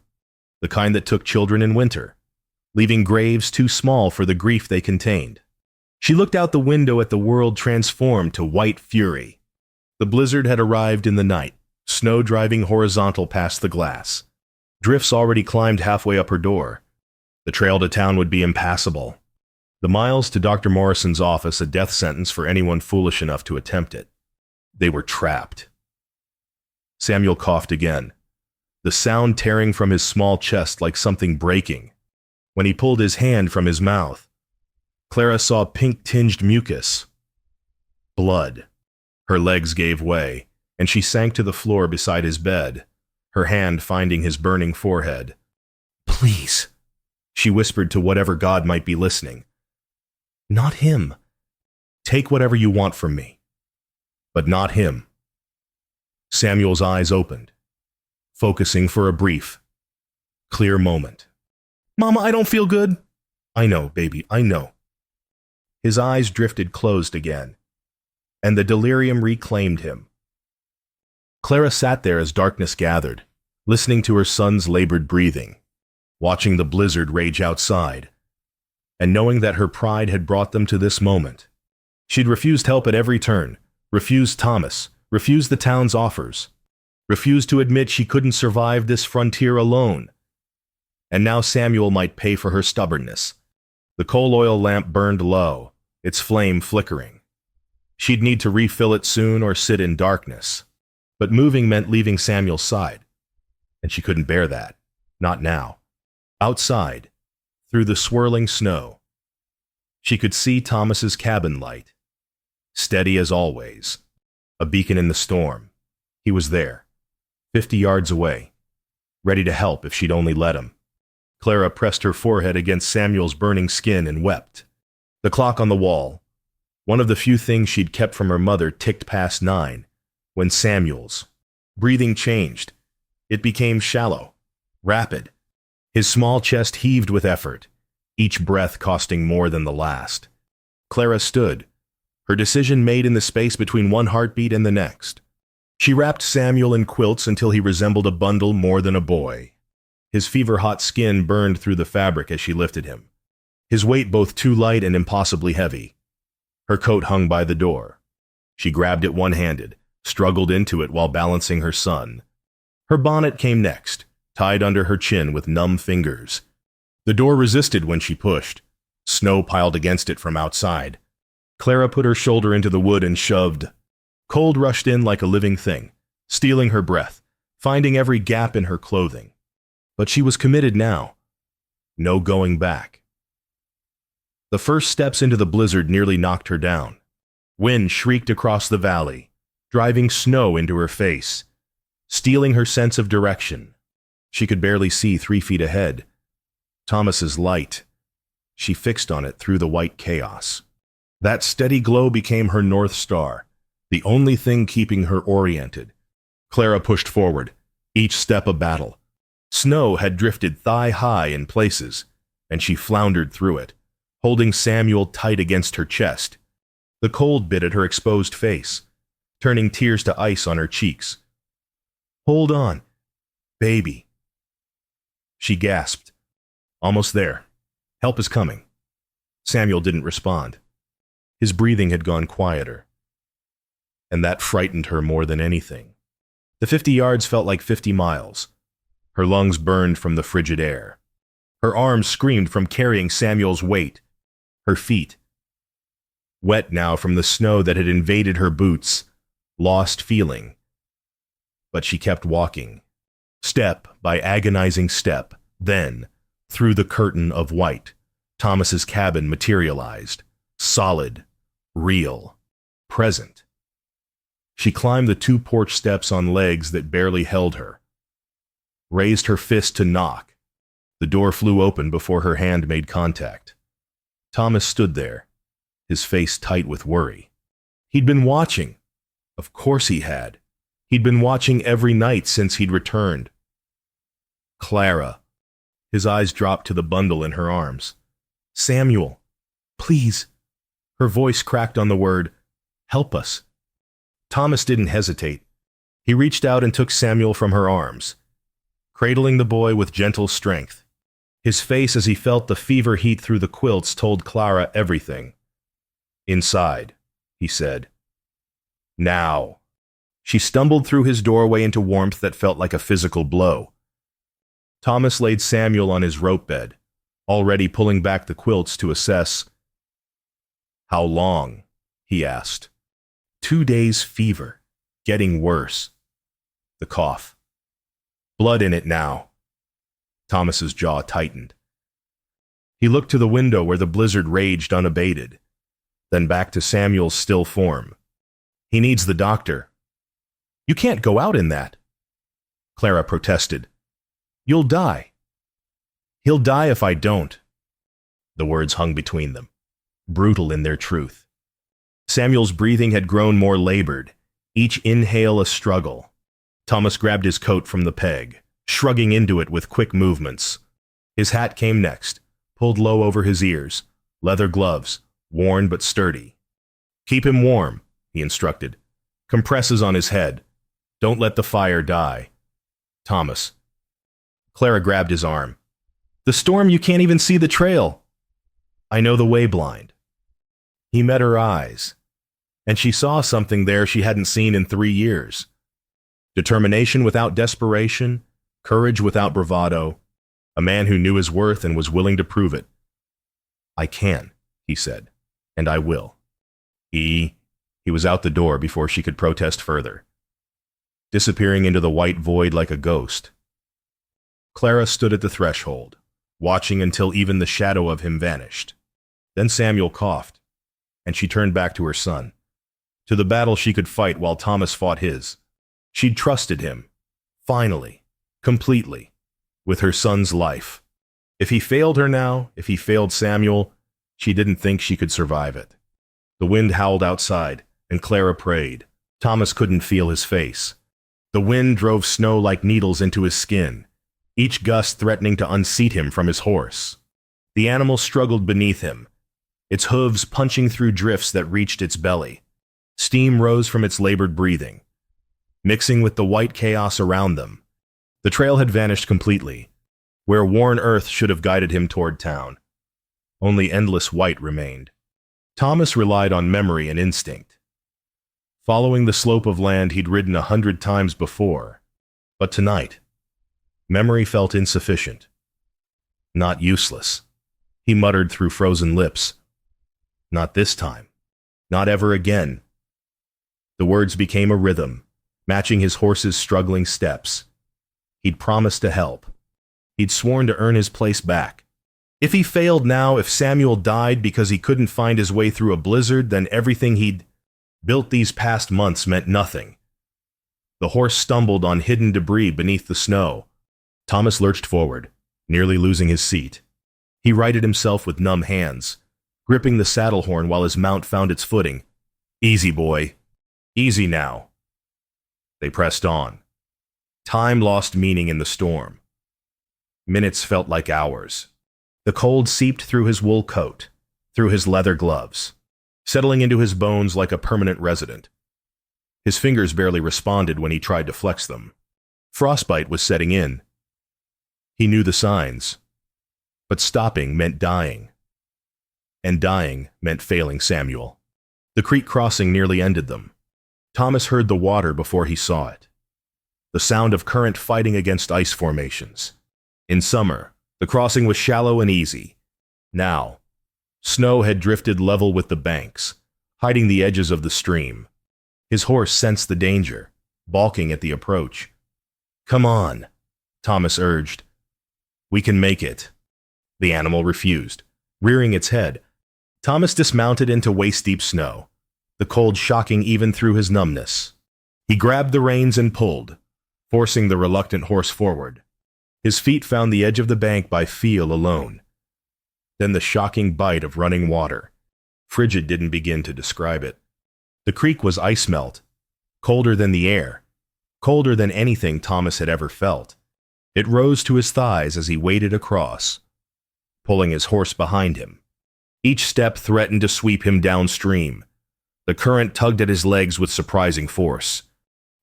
the kind that took children in winter, leaving graves too small for the grief they contained. She looked out the window at the world transformed to white fury. The blizzard had arrived in the night, snow driving horizontal past the glass. Drifts already climbed halfway up her door. The trail to town would be impassable. The miles to Dr. Morrison's office a death sentence for anyone foolish enough to attempt it. They were trapped. Samuel coughed again, the sound tearing from his small chest like something breaking. When he pulled his hand from his mouth, Clara saw pink-tinged mucus. Blood. Her legs gave way, and she sank to the floor beside his bed, her hand finding his burning forehead. "Please," she whispered to whatever god might be listening. "Not him. Take whatever you want from me. But not him." Samuel's eyes opened, focusing for a brief, clear moment. "Mama, I don't feel good." "I know, baby, I know." His eyes drifted closed again, and the delirium reclaimed him. Clara sat there as darkness gathered, listening to her son's labored breathing, watching the blizzard rage outside, and knowing that her pride had brought them to this moment. She'd refused help at every turn, refused Thomas, refused the town's offers, refused to admit she couldn't survive this frontier alone. And now Samuel might pay for her stubbornness. The coal oil lamp burned low, its flame flickering. She'd need to refill it soon or sit in darkness. But moving meant leaving Samuel's side, and she couldn't bear that. Not now. Outside, through the swirling snow, she could see Thomas's cabin light, steady as always, a beacon in the storm. He was there, 50 yards away, ready to help if she'd only let him. Clara pressed her forehead against Samuel's burning skin and wept. The clock on the wall, one of the few things she'd kept from her mother, ticked past 9, when Samuel's breathing changed. It became shallow, rapid. His small chest heaved with effort, each breath costing more than the last. Clara stood, her decision made in the space between one heartbeat and the next. She wrapped Samuel in quilts until he resembled a bundle more than a boy. His fever-hot skin burned through the fabric as she lifted him, his weight both too light and impossibly heavy. Her coat hung by the door. She grabbed it one-handed, struggled into it while balancing her son. Her bonnet came next, tied under her chin with numb fingers. The door resisted when she pushed. Snow piled against it from outside. Clara put her shoulder into the wood and shoved. Cold rushed in like a living thing, stealing her breath, finding every gap in her clothing. But she was committed now. No going back. The first steps into the blizzard nearly knocked her down. Wind shrieked across the valley, driving snow into her face, stealing her sense of direction. She could barely see 3 feet ahead. Thomas's light. She fixed on it through the white chaos. That steady glow became her North Star, the only thing keeping her oriented. Clara pushed forward, each step a battle. Snow had drifted thigh-high in places, and she floundered through it, holding Samuel tight against her chest. The cold bit at her exposed face, turning tears to ice on her cheeks. "Hold on, baby." She gasped. "Almost there. Help is coming." Samuel didn't respond. His breathing had gone quieter, and that frightened her more than anything. The 50 yards felt like 50 miles. Her lungs burned from the frigid air. Her arms screamed from carrying Samuel's weight. Her feet, wet now from the snow that had invaded her boots, lost feeling. But she kept walking, step by agonizing step. Then, through the curtain of white, Thomas's cabin materialized, solid, real, present. She climbed the 2 porch steps on legs that barely held her, raised her fist to knock. The door flew open before her hand made contact. Thomas stood there, his face tight with worry. He'd been watching. Of course he had. He'd been watching every night since he'd returned. Clara. His eyes dropped to the bundle in her arms. "Samuel, please." Her voice cracked on the word, "Help us." Thomas didn't hesitate. He reached out and took Samuel from her arms, cradling the boy with gentle strength. His face, as he felt the fever heat through the quilts, told Clara everything. "Inside," he said. "Now." She stumbled through his doorway into warmth that felt like a physical blow. Thomas laid Samuel on his rope bed, already pulling back the quilts to assess. "How long?" he asked. 2 days fever, getting worse. The cough. "Blood in it now." Thomas's jaw tightened. He looked to the window where the blizzard raged unabated, then back to Samuel's still form. "He needs the doctor." "You can't go out in that," Clara protested. "You'll die." "He'll die if I don't." The words hung between them, brutal in their truth. Samuel's breathing had grown more labored, each inhale a struggle. Thomas grabbed his coat from the peg, shrugging into it with quick movements. His hat came next, pulled low over his ears, leather gloves, worn but sturdy. "Keep him warm," he instructed. "Compresses on his head. Don't let the fire die." "Thomas." Clara grabbed his arm. "The storm, you can't even see the trail." "I know the way, blind." He met her eyes, and she saw something there she hadn't seen in 3 years. Determination without desperation, courage without bravado, a man who knew his worth and was willing to prove it. "I can," he said, "and I will." He was out the door before she could protest further, disappearing into the white void like a ghost. Clara stood at the threshold, watching until even the shadow of him vanished. Then Samuel coughed, and she turned back to her son, to the battle she could fight while Thomas fought his. She'd trusted him, finally, completely, with her son's life. If he failed her now, if he failed Samuel, she didn't think she could survive it. The wind howled outside, and Clara prayed. Thomas couldn't feel his face. The wind drove snow like needles into his skin, each gust threatening to unseat him from his horse. The animal struggled beneath him, its hooves punching through drifts that reached its belly. Steam rose from its labored breathing, mixing with the white chaos around them. The trail had vanished completely, where worn earth should have guided him toward town. Only endless white remained. Thomas relied on memory and instinct. following the slope of land he'd ridden 100 times before. But tonight, memory felt insufficient. Not useless. He muttered through frozen lips. Not this time. Not ever again. The words became a rhythm, matching his horse's struggling steps. He'd promised to help. He'd sworn to earn his place back. If he failed now, if Samuel died because he couldn't find his way through a blizzard, then everything he'd built these past months meant nothing. The horse stumbled on hidden debris beneath the snow. Thomas lurched forward, nearly losing his seat. He righted himself with numb hands, gripping the saddle horn while his mount found its footing. Easy, boy. Easy now. They pressed on. Time lost meaning in the storm. Minutes felt like hours. The cold seeped through his wool coat, through his leather gloves, settling into his bones like a permanent resident. His fingers barely responded when he tried to flex them. Frostbite was setting in. He knew the signs. But stopping meant dying. And dying meant failing Samuel. The creek crossing nearly ended them. Thomas heard the water before he saw it. The sound of current fighting against ice formations. In summer, the crossing was shallow and easy. Now, snow had drifted level with the banks, hiding the edges of the stream. His horse sensed the danger, balking at the approach. Come on, Thomas urged. We can make it. The animal refused, rearing its head. Thomas dismounted into waist-deep snow, the cold shocking even through his numbness. He grabbed the reins and pulled, forcing the reluctant horse forward. His feet found the edge of the bank by feel alone. Then the shocking bite of running water. Frigid didn't begin to describe it. The creek was ice melt, colder than the air, colder than anything Thomas had ever felt. It rose to his thighs as he waded across, pulling his horse behind him. Each step threatened to sweep him downstream. The current tugged at his legs with surprising force.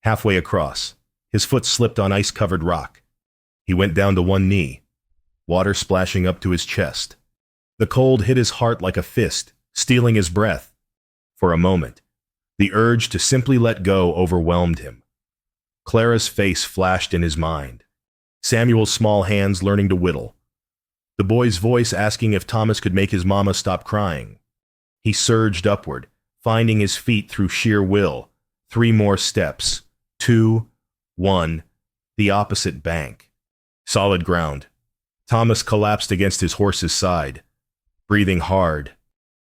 Halfway across, his foot slipped on ice-covered rock. He went down to one knee, water splashing up to his chest. The cold hit his heart like a fist, stealing his breath. For a moment, the urge to simply let go overwhelmed him. Clara's face flashed in his mind. Samuel's small hands learning to whittle. The boy's voice asking if Thomas could make his mama stop crying. He surged upward, finding his feet through sheer will. 3 more steps. 2, 1, the opposite bank. Solid ground. Thomas collapsed against his horse's side, breathing hard.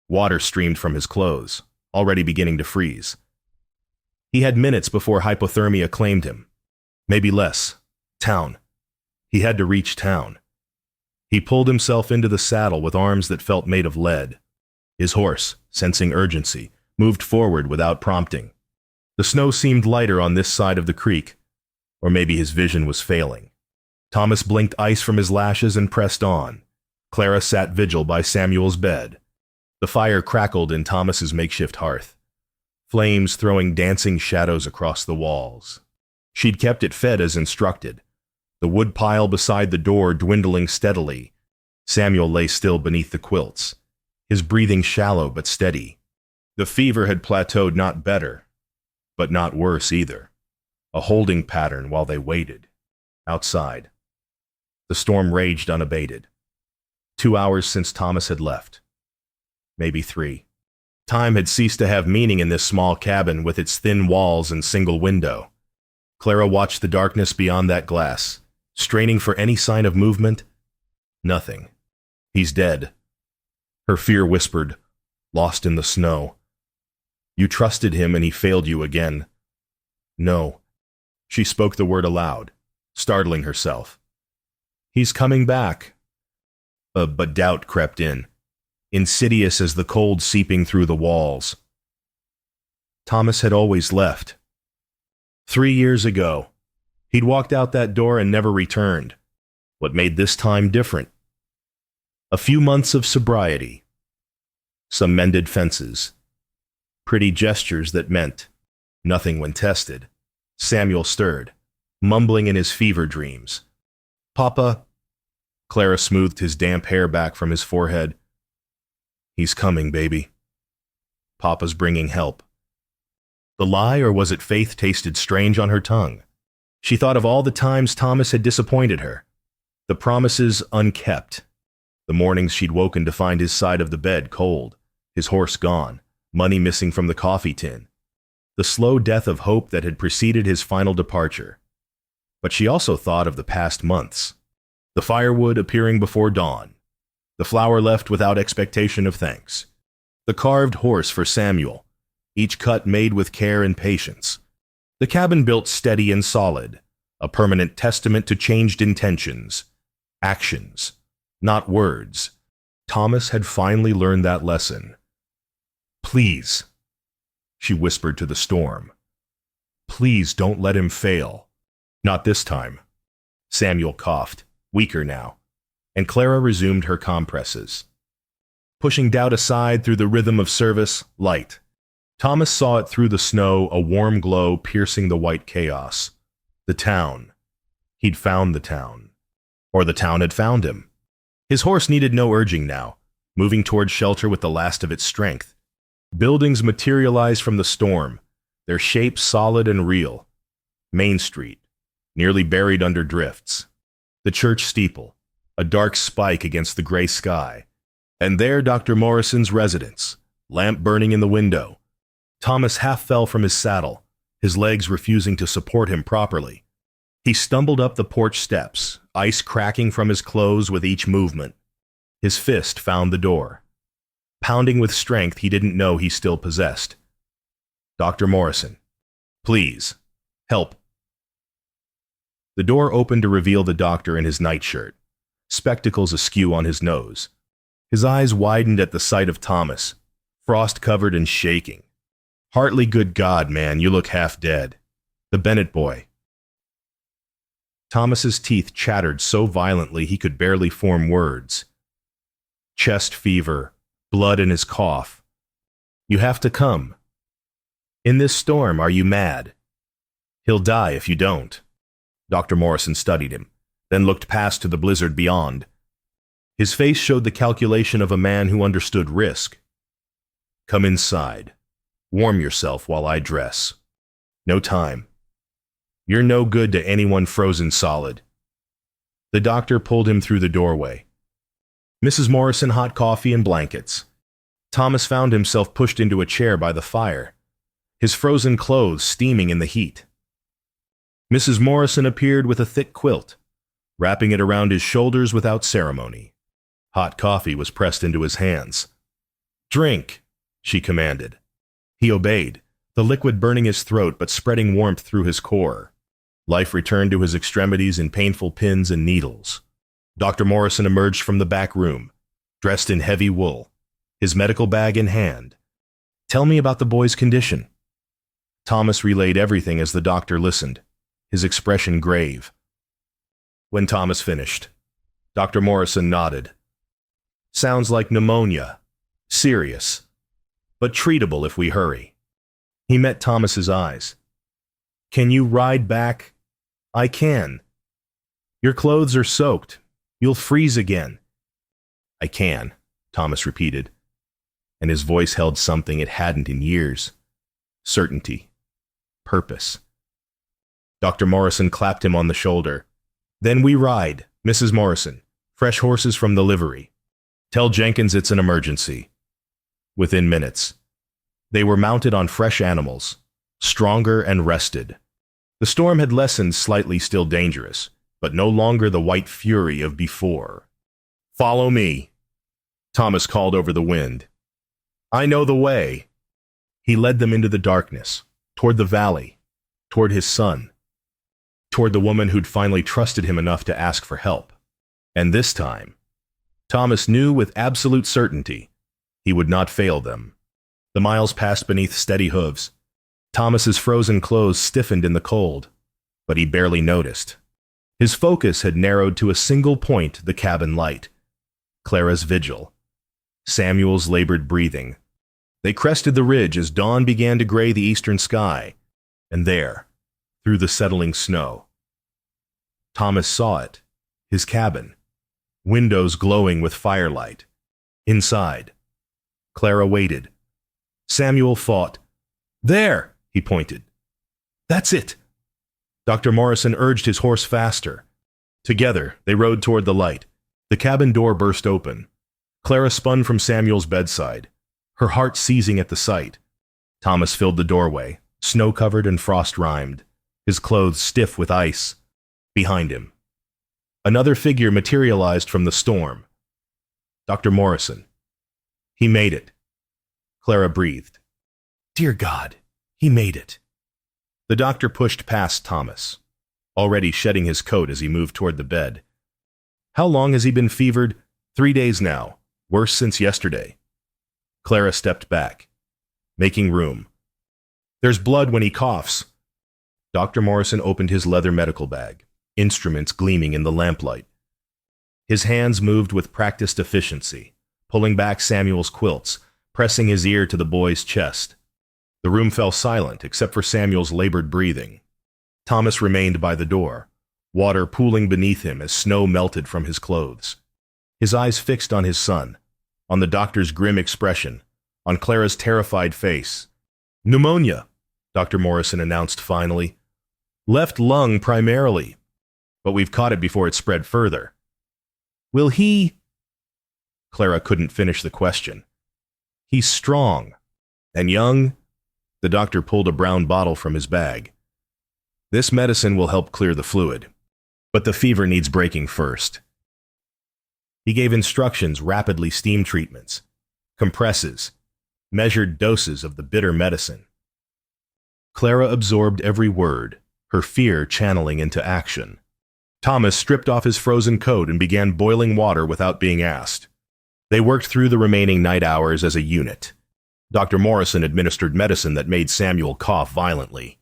Water streamed from his clothes, already beginning to freeze. He had minutes before hypothermia claimed him. Maybe less. Town. He had to reach town. He pulled himself into the saddle with arms that felt made of lead. His horse, sensing urgency, moved forward without prompting. The snow seemed lighter on this side of the creek, or maybe his vision was failing. Thomas blinked ice from his lashes and pressed on. Clara sat vigil by Samuel's bed. The fire crackled in Thomas's makeshift hearth, flames throwing dancing shadows across the walls. She'd kept it fed as instructed, the wood pile beside the door dwindling steadily. Samuel lay still beneath the quilts, his breathing shallow but steady. The fever had plateaued, not better, but not worse either. A holding pattern while they waited. Outside, the storm raged unabated. 2 hours since Thomas had left. Maybe 3. Time had ceased to have meaning in this small cabin with its thin walls and single window. Clara watched the darkness beyond that glass, straining for any sign of movement. Nothing. He's dead. Her fear whispered, lost in the snow. You trusted him and he failed you again. No. She spoke the word aloud, startling herself. He's coming back. But doubt crept in, insidious as the cold seeping through the walls. Thomas had always left. 3 years ago, he'd walked out that door and never returned. What made this time different? A few months of sobriety, some mended fences, pretty gestures that meant nothing when tested. Samuel stirred, mumbling in his fever dreams. Papa. Clara smoothed his damp hair back from his forehead. He's coming, baby. Papa's bringing help. The lie, or was it faith, tasted strange on her tongue. She thought of all the times Thomas had disappointed her, the promises unkept, the mornings she'd woken to find his side of the bed cold, his horse gone, money missing from the coffee tin, the slow death of hope that had preceded his final departure. But she also thought of the past months, the firewood appearing before dawn, the flour left without expectation of thanks, the carved horse for Samuel, each cut made with care and patience, the cabin built steady and solid, a permanent testament to changed intentions, actions, not words. Thomas had finally learned that lesson. "Please," she whispered to the storm. "Please don't let him fail." "Not this time." Samuel coughed, weaker now, and Clara resumed her compresses. Pushing doubt aside through the rhythm of service, light. Thomas saw it through the snow, a warm glow piercing the white chaos. The town. He'd found the town. Or the town had found him. His horse needed no urging now, moving toward shelter with the last of its strength. Buildings materialized from the storm, their shapes solid and real. Main Street, nearly buried under drifts. The church steeple, a dark spike against the gray sky. And there Dr. Morrison's residence, lamp burning in the window. Thomas half fell from his saddle, his legs refusing to support him properly. He stumbled up the porch steps, ice cracking from his clothes with each movement. His fist found the door, pounding with strength he didn't know he still possessed. "Dr. Morrison, please, help." The door opened to reveal the doctor in his nightshirt, spectacles askew on his nose. His eyes widened at the sight of Thomas, frost-covered and shaking. "Hartley, good God, man, you look half dead. The Bennett boy." Thomas's teeth chattered so violently he could barely form words. Chest fever, blood in his cough. "You have to come. In this storm, are you mad? He'll die if you don't." Dr. Morrison studied him, then looked past to the blizzard beyond. His face showed the calculation of a man who understood risk. "Come inside. Warm yourself while I dress. No time. You're no good to anyone frozen solid." The doctor pulled him through the doorway. Mrs. Morrison, hot coffee and blankets. Thomas found himself pushed into a chair by the fire, his frozen clothes steaming in the heat. Mrs. Morrison appeared with a thick quilt, wrapping it around his shoulders without ceremony. Hot coffee was pressed into his hands. "Drink," she commanded. He obeyed, the liquid burning his throat but spreading warmth through his core. Life returned to his extremities in painful pins and needles. Dr. Morrison emerged from the back room, dressed in heavy wool, his medical bag in hand. "Tell me about the boy's condition." Thomas relayed everything as the doctor listened, his expression grave. When Thomas finished, Dr. Morrison nodded. "Sounds like pneumonia. Serious, but treatable if we hurry." He met Thomas's eyes. "Can you ride back?" "I can." "Your clothes are soaked. You'll freeze again." "I can," Thomas repeated, and his voice held something it hadn't in years. Certainty. Purpose. Dr. Morrison clapped him on the shoulder. "Then we ride, Mrs. Morrison. Fresh horses from the livery. Tell Jenkins it's an emergency." Within minutes, they were mounted on fresh animals, stronger and rested. The storm had lessened slightly, still dangerous, but no longer the white fury of before. "Follow me," Thomas called over the wind. "I know the way." He led them into the darkness, toward the valley, toward his son, toward the woman who'd finally trusted him enough to ask for help. And this time, Thomas knew with absolute certainty he would not fail them. The miles passed beneath steady hooves. Thomas's frozen clothes stiffened in the cold, but he barely noticed. His focus had narrowed to a single point, the cabin light. Clara's vigil. Samuel's labored breathing. They crested the ridge as dawn began to gray the eastern sky, and there, through the settling snow, Thomas saw it, his cabin, windows glowing with firelight. Inside, Clara waited. Samuel fought. "There!" He pointed. That's it! Dr. Morrison urged his horse faster. Together, they rode toward the light. The cabin door burst open. Clara spun from Samuel's bedside, her heart seizing at the sight. Thomas filled the doorway, snow-covered and frost-rimed, his clothes stiff with ice. Behind him, another figure materialized from the storm. Dr. Morrison. He made it. Clara breathed. Dear God, he made it. The doctor pushed past Thomas, already shedding his coat as he moved toward the bed. How long has he been fevered? 3 days now, worse since yesterday. Clara stepped back, making room. There's blood when he coughs. Dr. Morrison opened his leather medical bag, instruments gleaming in the lamplight. His hands moved with practiced efficiency, pulling back Samuel's quilts, pressing his ear to the boy's chest. The room fell silent except for Samuel's labored breathing. Thomas remained by the door, water pooling beneath him as snow melted from his clothes. His eyes fixed on his son, on the doctor's grim expression, on Clara's terrified face. Pneumonia, Dr. Morrison announced finally. Left lung primarily, but we've caught it before it spread further. Will he? Clara couldn't finish the question. He's strong. And young? The doctor pulled a brown bottle from his bag. This medicine will help clear the fluid, but the fever needs breaking first. He gave instructions, rapidly steam treatments, compresses, measured doses of the bitter medicine. Clara absorbed every word, her fear channeling into action. Thomas stripped off his frozen coat and began boiling water without being asked. They worked through the remaining night hours as a unit. Dr. Morrison administered medicine that made Samuel cough violently,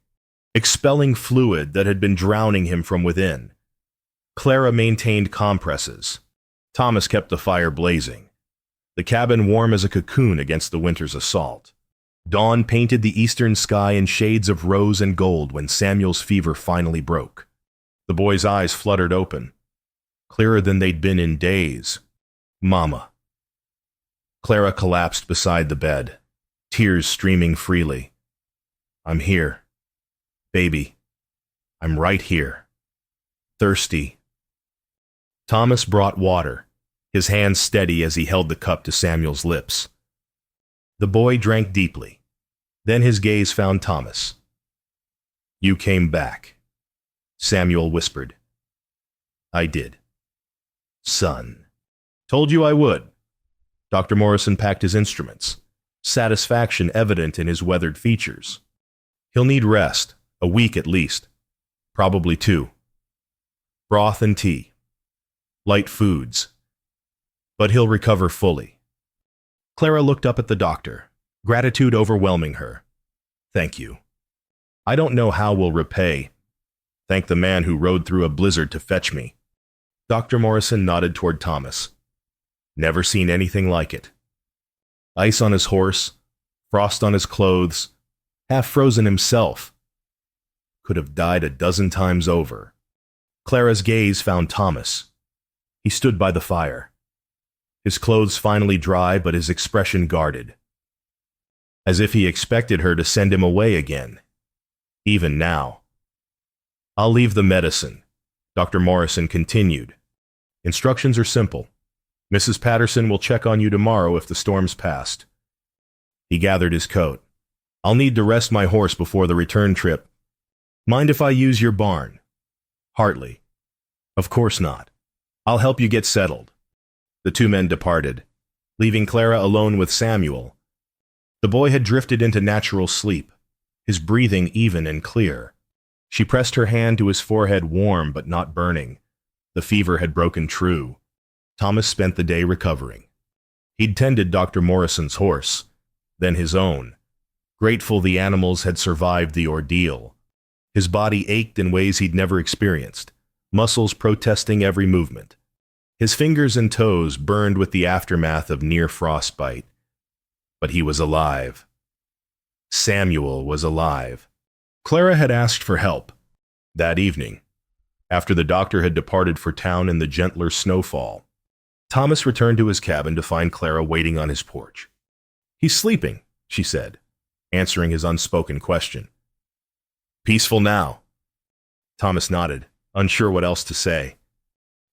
expelling fluid that had been drowning him from within. Clara maintained compresses. Thomas kept the fire blazing, the cabin warm as a cocoon against the winter's assault. Dawn painted the eastern sky in shades of rose and gold when Samuel's fever finally broke. The boy's eyes fluttered open, clearer than they'd been in days. Mama. Clara collapsed beside the bed, tears streaming freely. I'm here. Baby. I'm right here. Thirsty. Thomas brought water, his hand steady as he held the cup to Samuel's lips. The boy drank deeply. Then his gaze found Thomas. You came back, Samuel whispered. I did. Son. Told you I would. Dr. Morrison packed his instruments, satisfaction evident in his weathered features. He'll need rest, a week at least, probably 2. Broth and tea, light foods. But he'll recover fully. Clara looked up at the doctor, gratitude overwhelming her. Thank you. I don't know how we'll repay. Thank the man who rode through a blizzard to fetch me. Dr. Morrison nodded toward Thomas. Never seen anything like it. Ice on his horse, frost on his clothes, half frozen himself. Could have died a dozen times over. Clara's gaze found Thomas. He stood by the fire. His clothes finally dry, but his expression guarded. As if he expected her to send him away again. Even now. I'll leave the medicine, Dr. Morrison continued. Instructions are simple. Mrs. Patterson will check on you tomorrow if the storm's passed. He gathered his coat. I'll need to rest my horse before the return trip. Mind if I use your barn? Hartley. Of course not. I'll help you get settled. The 2 men departed, leaving Clara alone with Samuel. The boy had drifted into natural sleep, his breathing even and clear. She pressed her hand to his forehead, warm but not burning. The fever had broken true. Thomas spent the day recovering. He'd tended Dr. Morrison's horse, then his own, grateful the animals had survived the ordeal. His body ached in ways he'd never experienced, muscles protesting every movement. His fingers and toes burned with the aftermath of near frostbite. But he was alive. Samuel was alive. Clara had asked for help. That evening, after the doctor had departed for town in the gentler snowfall, Thomas returned to his cabin to find Clara waiting on his porch. He's sleeping, she said, answering his unspoken question. Peaceful now. Thomas nodded, unsure what else to say.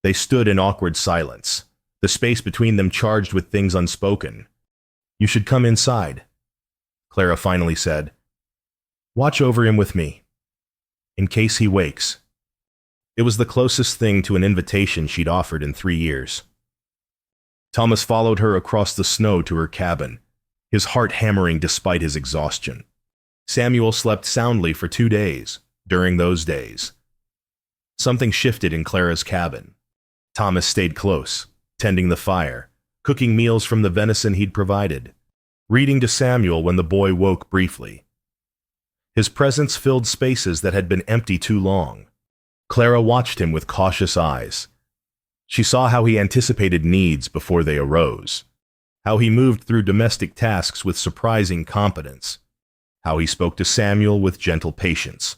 They stood in awkward silence, the space between them charged with things unspoken. You should come inside, Clara finally said. Watch over him with me, in case he wakes. It was the closest thing to an invitation she'd offered in 3 years. Thomas followed her across the snow to her cabin, his heart hammering despite his exhaustion. Samuel slept soundly for 2 days, during those days. Something shifted in Clara's cabin. Thomas stayed close, tending the fire, cooking meals from the venison he'd provided, reading to Samuel when the boy woke briefly. His presence filled spaces that had been empty too long. Clara watched him with cautious eyes. She saw how he anticipated needs before they arose, how he moved through domestic tasks with surprising competence, how he spoke to Samuel with gentle patience,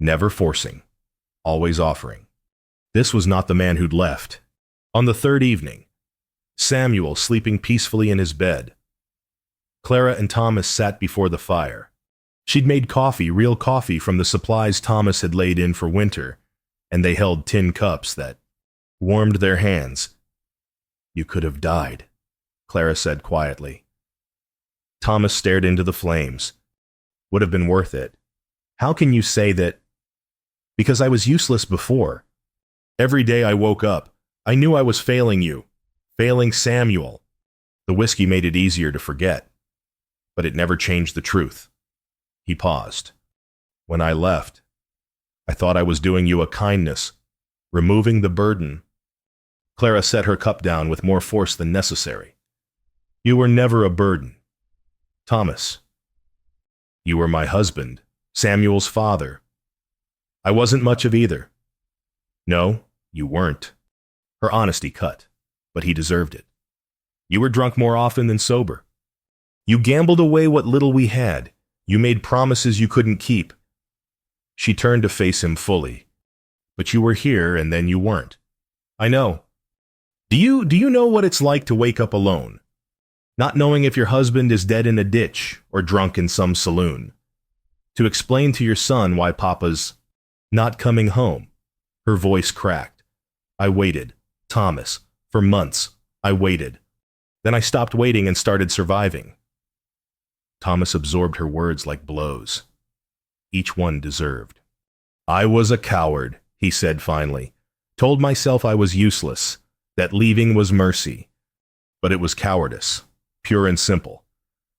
never forcing, always offering. This was not the man who'd left. On the 3rd evening, Samuel sleeping peacefully in his bed, Clara and Thomas sat before the fire. She'd made coffee, real coffee from the supplies Thomas had laid in for winter, and they held tin cups that warmed their hands. You could have died, Clara said quietly. Thomas stared into the flames. Would have been worth it. How can you say that? Because I was useless before. Every day I woke up, I knew I was failing you, failing Samuel. The whiskey made it easier to forget, but it never changed the truth. He paused. When I left, I thought I was doing you a kindness, removing the burden. Clara set her cup down with more force than necessary. You were never a burden. Thomas, you were my husband, Samuel's father. I wasn't much of either. No, you weren't. Her honesty cut, but he deserved it. You were drunk more often than sober. You gambled away what little we had. You made promises you couldn't keep. She turned to face him fully. But you were here and then you weren't. I know. Do you know what it's like to wake up alone? Not knowing if your husband is dead in a ditch or drunk in some saloon. To explain to your son why Papa's not coming home. Her voice cracked. I waited, Thomas, for months. I waited. Then I stopped waiting and started surviving. Thomas absorbed her words like blows. Each one deserved. I was a coward, he said finally. Told myself I was useless, that leaving was mercy. But it was cowardice, pure and simple.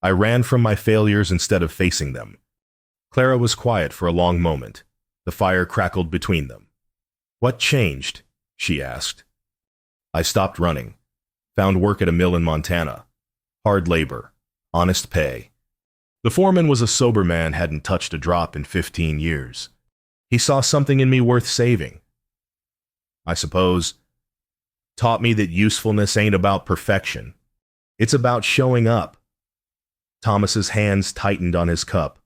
I ran from my failures instead of facing them. Clara was quiet for a long moment. The fire crackled between them. What changed? She asked. I stopped running. Found work at a mill in Montana. Hard labor. Honest pay. The foreman was a sober man, hadn't touched a drop in 15 years. He saw something in me worth saving. I suppose. Taught me that usefulness ain't about perfection. It's about showing up. Thomas's hands tightened on his cup.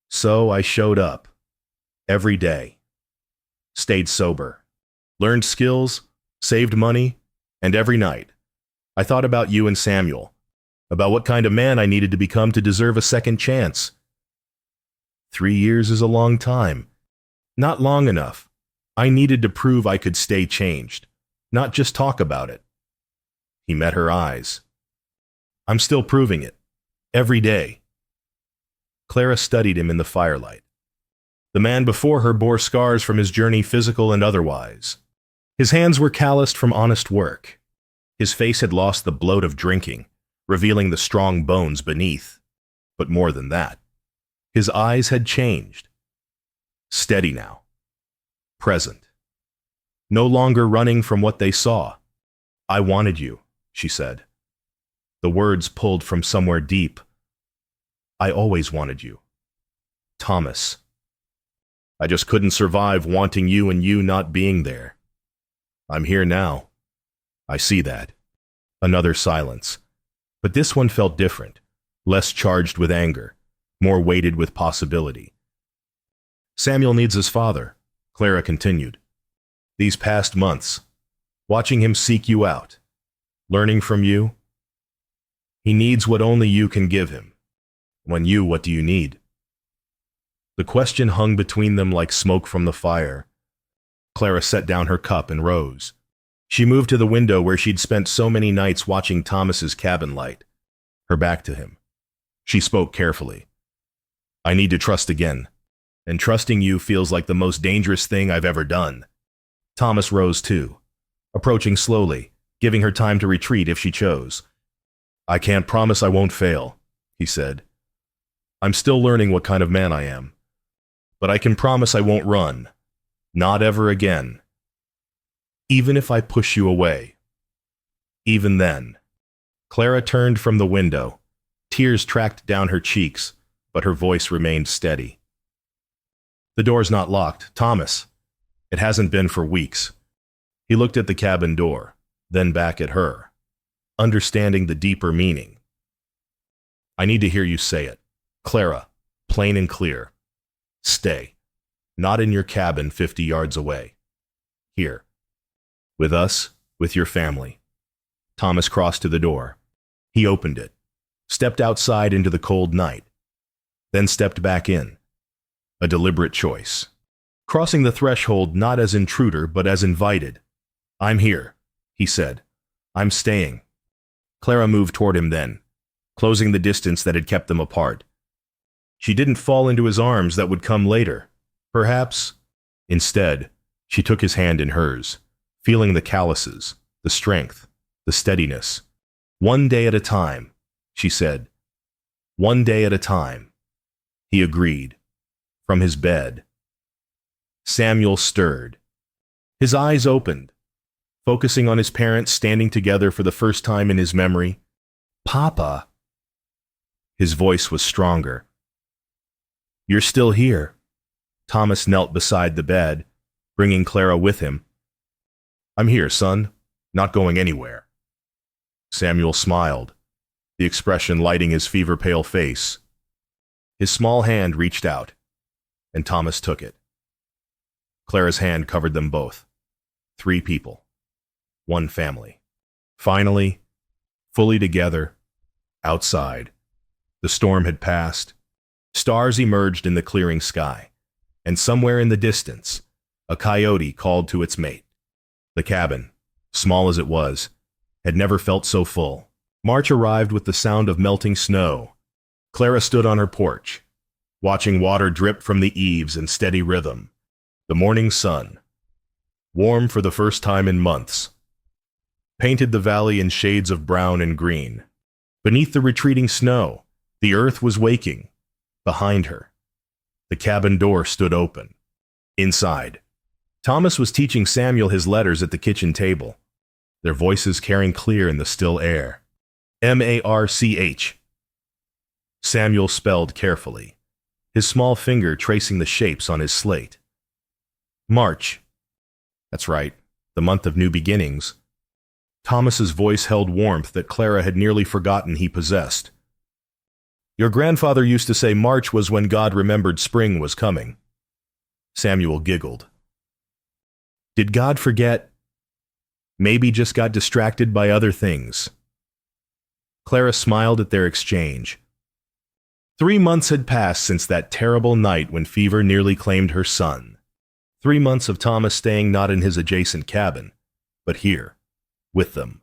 So I showed up. Every day. Stayed sober. Learned skills, saved money, and every night, I thought about you and Samuel, about what kind of man I needed to become to deserve a second chance. 3 years is a long time. Not long enough. I needed to prove I could stay changed, not just talk about it. He met her eyes. I'm still proving it. Every day. Clara studied him in the firelight. The man before her bore scars from his journey, physical and otherwise. His hands were calloused from honest work. His face had lost the bloat of drinking, revealing the strong bones beneath. But more than that, his eyes had changed. Steady now. Present. No longer running from what they saw. I wanted you, she said. The words pulled from somewhere deep. I always wanted you. Thomas. I just couldn't survive wanting you and you not being there. I'm here now. I see that. Another silence. But this one felt different, less charged with anger, more weighted with possibility. Samuel needs his father, Clara continued. These past months, watching him seek you out, learning from you. He needs what only you can give him. When you, what do you need? The question hung between them like smoke from the fire. Clara set down her cup and rose. She moved to the window where she'd spent so many nights watching Thomas's cabin light, her back to him. She spoke carefully. I need to trust again, and trusting you feels like the most dangerous thing I've ever done. Thomas rose too, approaching slowly, giving her time to retreat if she chose. I can't promise I won't fail, he said. I'm still learning what kind of man I am, but I can promise I won't run. Not ever again. Even if I push you away. Even then. Clara turned from the window. Tears tracked down her cheeks, but her voice remained steady. The door's not locked, Thomas. It hasn't been for weeks. He looked at the cabin door, then back at her, understanding the deeper meaning. I need to hear you say it. Clara, plain and clear. Stay. Not in your cabin 50 yards away. Here. With us, with your family. Thomas crossed to the door. He opened it, stepped outside into the cold night, then stepped back in. A deliberate choice. Crossing the threshold not as intruder but as invited. I'm here, he said. I'm staying. Clara moved toward him then, closing the distance that had kept them apart. She didn't fall into his arms that would come later. Perhaps. Instead, she took his hand in hers, feeling the calluses, the strength, the steadiness. One day at a time, she said. One day at a time. He agreed. From his bed. Samuel stirred. His eyes opened, focusing on his parents standing together for the first time in his memory. Papa. His voice was stronger. You're still here. Thomas knelt beside the bed, bringing Clara with him. I'm here, son. Not going anywhere. Samuel smiled, the expression lighting his fever-pale face. His small hand reached out, and Thomas took it. Clara's hand covered them both. 3 people. 1 family. Finally, fully together, outside. The storm had passed. Stars emerged in the clearing sky, and somewhere in the distance, a coyote called to its mate. The cabin, small as it was, had never felt so full. March arrived with the sound of melting snow. Clara stood on her porch, watching water drip from the eaves in steady rhythm. The morning sun, warm for the first time in months, painted the valley in shades of brown and green. Beneath the retreating snow, the earth was waking. Behind her, the cabin door stood open. Inside, Thomas was teaching Samuel his letters at the kitchen table, their voices carrying clear in the still air. March. Samuel spelled carefully, his small finger tracing the shapes on his slate. March. That's right, the month of new beginnings. Thomas's voice held warmth that Clara had nearly forgotten he possessed. Your grandfather used to say March was when God remembered spring was coming. Samuel giggled. Did God forget? Maybe just got distracted by other things. Clara smiled at their exchange. 3 months had passed since that terrible night when fever nearly claimed her son. 3 months of Thomas staying not in his adjacent cabin, but here, with them.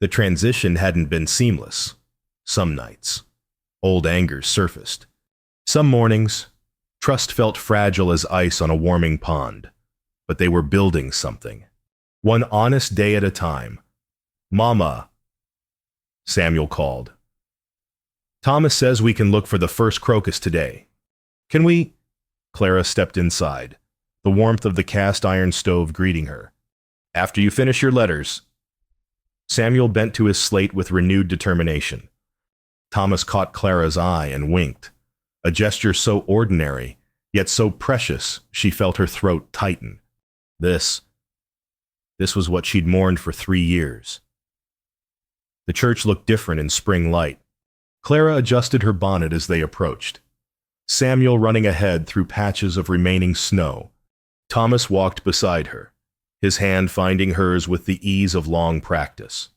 The transition hadn't been seamless. Some nights, old angers surfaced. Some mornings, trust felt fragile as ice on a warming pond, but they were building something. One honest day at a time. Mama, Samuel called. Thomas says we can look for the first crocus today. Can we? Clara stepped inside, the warmth of the cast iron stove greeting her. After you finish your letters. Samuel bent to his slate with renewed determination. Thomas caught Clara's eye and winked, a gesture so ordinary, yet so precious she felt her throat tighten. This was what she'd mourned for 3 years. The church looked different in spring light. Clara adjusted her bonnet as they approached, Samuel running ahead through patches of remaining snow. Thomas walked beside her, his hand finding hers with the ease of long practice.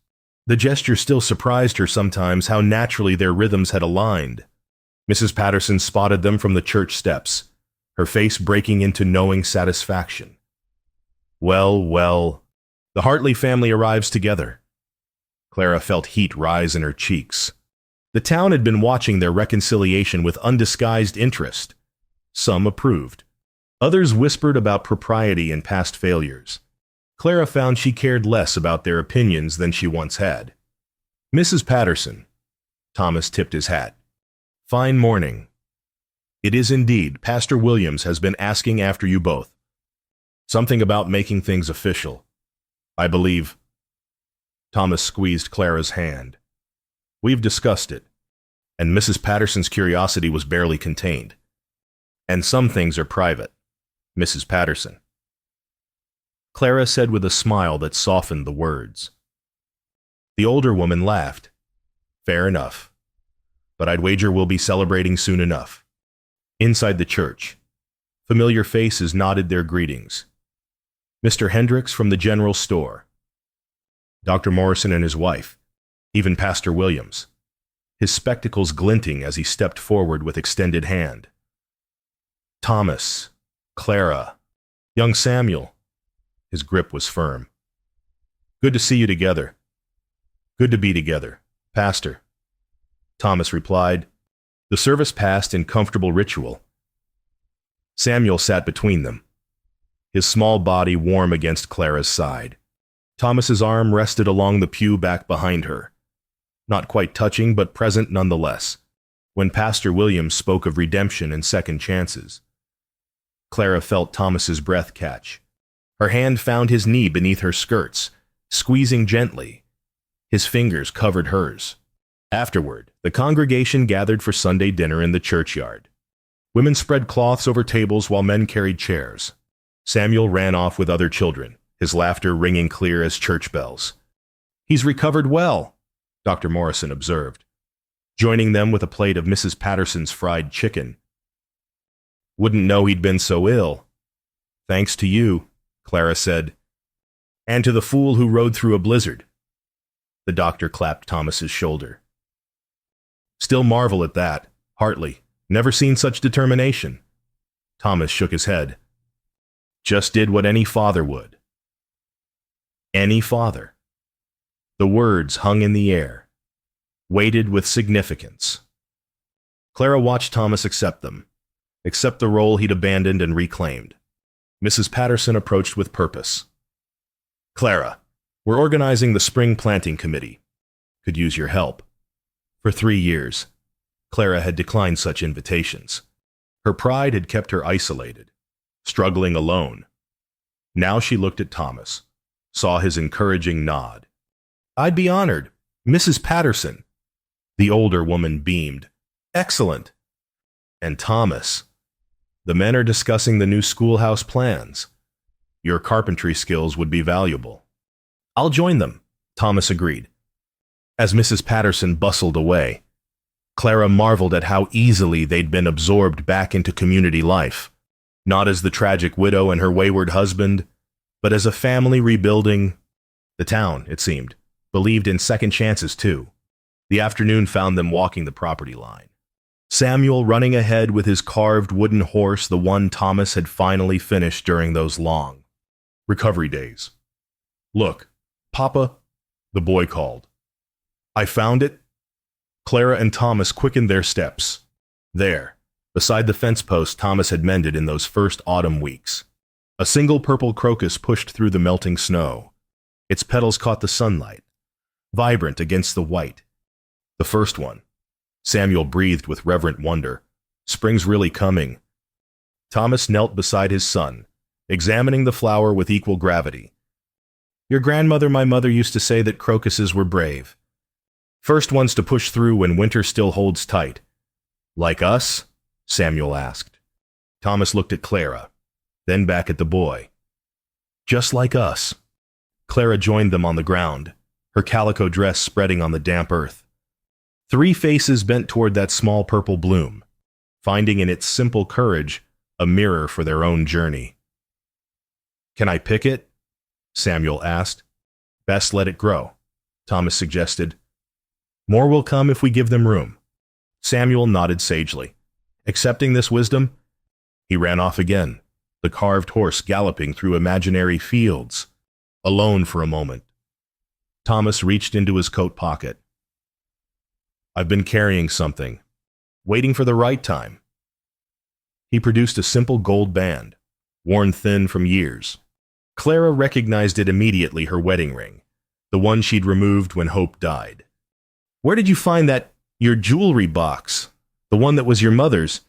The gesture still surprised her sometimes how naturally their rhythms had aligned. Mrs. Patterson spotted them from the church steps, her face breaking into knowing satisfaction. Well, well, the Hartley family arrives together. Clara felt heat rise in her cheeks. The town had been watching their reconciliation with undisguised interest. Some approved. Others whispered about propriety and past failures. Clara found she cared less about their opinions than she once had. Mrs. Patterson. Thomas tipped his hat. Fine morning. It is indeed. Pastor Williams has been asking after you both. Something about making things official. I believe. Thomas squeezed Clara's hand. We've discussed it, and Mrs. Patterson's curiosity was barely contained. And some things are private, Mrs. Patterson. Clara said with a smile that softened the words. The older woman laughed. Fair enough. But I'd wager we'll be celebrating soon enough. Inside the church, familiar faces nodded their greetings. Mr. Hendricks from the general store. Dr. Morrison and his wife. Even Pastor Williams, his spectacles glinting as he stepped forward with extended hand. Thomas, Clara, young Samuel. His grip was firm. Good to see you together. Good to be together, Pastor. Thomas replied. The service passed in comfortable ritual. Samuel sat between them, his small body warm against Clara's side. Thomas's arm rested along the pew back behind her. Not quite touching, but present nonetheless, when Pastor Williams spoke of redemption and second chances. Clara felt Thomas's breath catch. Her hand found his knee beneath her skirts, squeezing gently. His fingers covered hers. Afterward, the congregation gathered for Sunday dinner in the churchyard. Women spread cloths over tables while men carried chairs. Samuel ran off with other children, his laughter ringing clear as church bells. He's recovered well, Dr. Morrison observed, joining them with a plate of Mrs. Patterson's fried chicken. Wouldn't know he'd been so ill. Thanks to you, Clara said. And to the fool who rode through a blizzard. The doctor clapped Thomas's shoulder. Still marvel at that, Hartley. Never seen such determination. Thomas shook his head. Just did what any father would. Any father. The words hung in the air, weighted with significance. Clara watched Thomas accept them, accept the role he'd abandoned and reclaimed. Mrs. Patterson approached with purpose. Clara, we're organizing the spring planting committee. Could use your help. For 3 years, Clara had declined such invitations. Her pride had kept her isolated, struggling alone. Now she looked at Thomas, saw his encouraging nod. I'd be honored. Mrs. Patterson. The older woman beamed. Excellent. And Thomas. The men are discussing the new schoolhouse plans. Your carpentry skills would be valuable. I'll join them, Thomas agreed. As Mrs. Patterson bustled away, Clara marveled at how easily they'd been absorbed back into community life, not as the tragic widow and her wayward husband, but as a family rebuilding. The town, it seemed, believed in second chances too. The afternoon found them walking the property line. Samuel running ahead with his carved wooden horse, the one Thomas had finally finished during those long recovery days. Look, Papa, the boy called. I found it. Clara and Thomas quickened their steps. There, beside the fence post Thomas had mended in those first autumn weeks. A single purple crocus pushed through the melting snow. Its petals caught the sunlight, vibrant against the white. The first one. Samuel breathed with reverent wonder. Spring's really coming. Thomas knelt beside his son, examining the flower with equal gravity. Your grandmother, my mother, used to say that crocuses were brave. First ones to push through when winter still holds tight. Like us? Samuel asked. Thomas looked at Clara, then back at the boy. Just like us. Clara joined them on the ground, her calico dress spreading on the damp earth. 3 faces bent toward that small purple bloom, finding in its simple courage a mirror for their own journey. Can I pick it? Samuel asked. Best let it grow, Thomas suggested. More will come if we give them room. Samuel nodded sagely. Accepting this wisdom, He ran off again, the carved horse galloping through imaginary fields. Alone for a moment, Thomas reached into his coat pocket. "I've been carrying something, waiting for the right time." He produced a simple gold band, worn thin from years. Clara recognized it immediately, her wedding ring, the one she'd removed when Hope died. "Where did you find that, your jewelry box? The one that was your mother's?"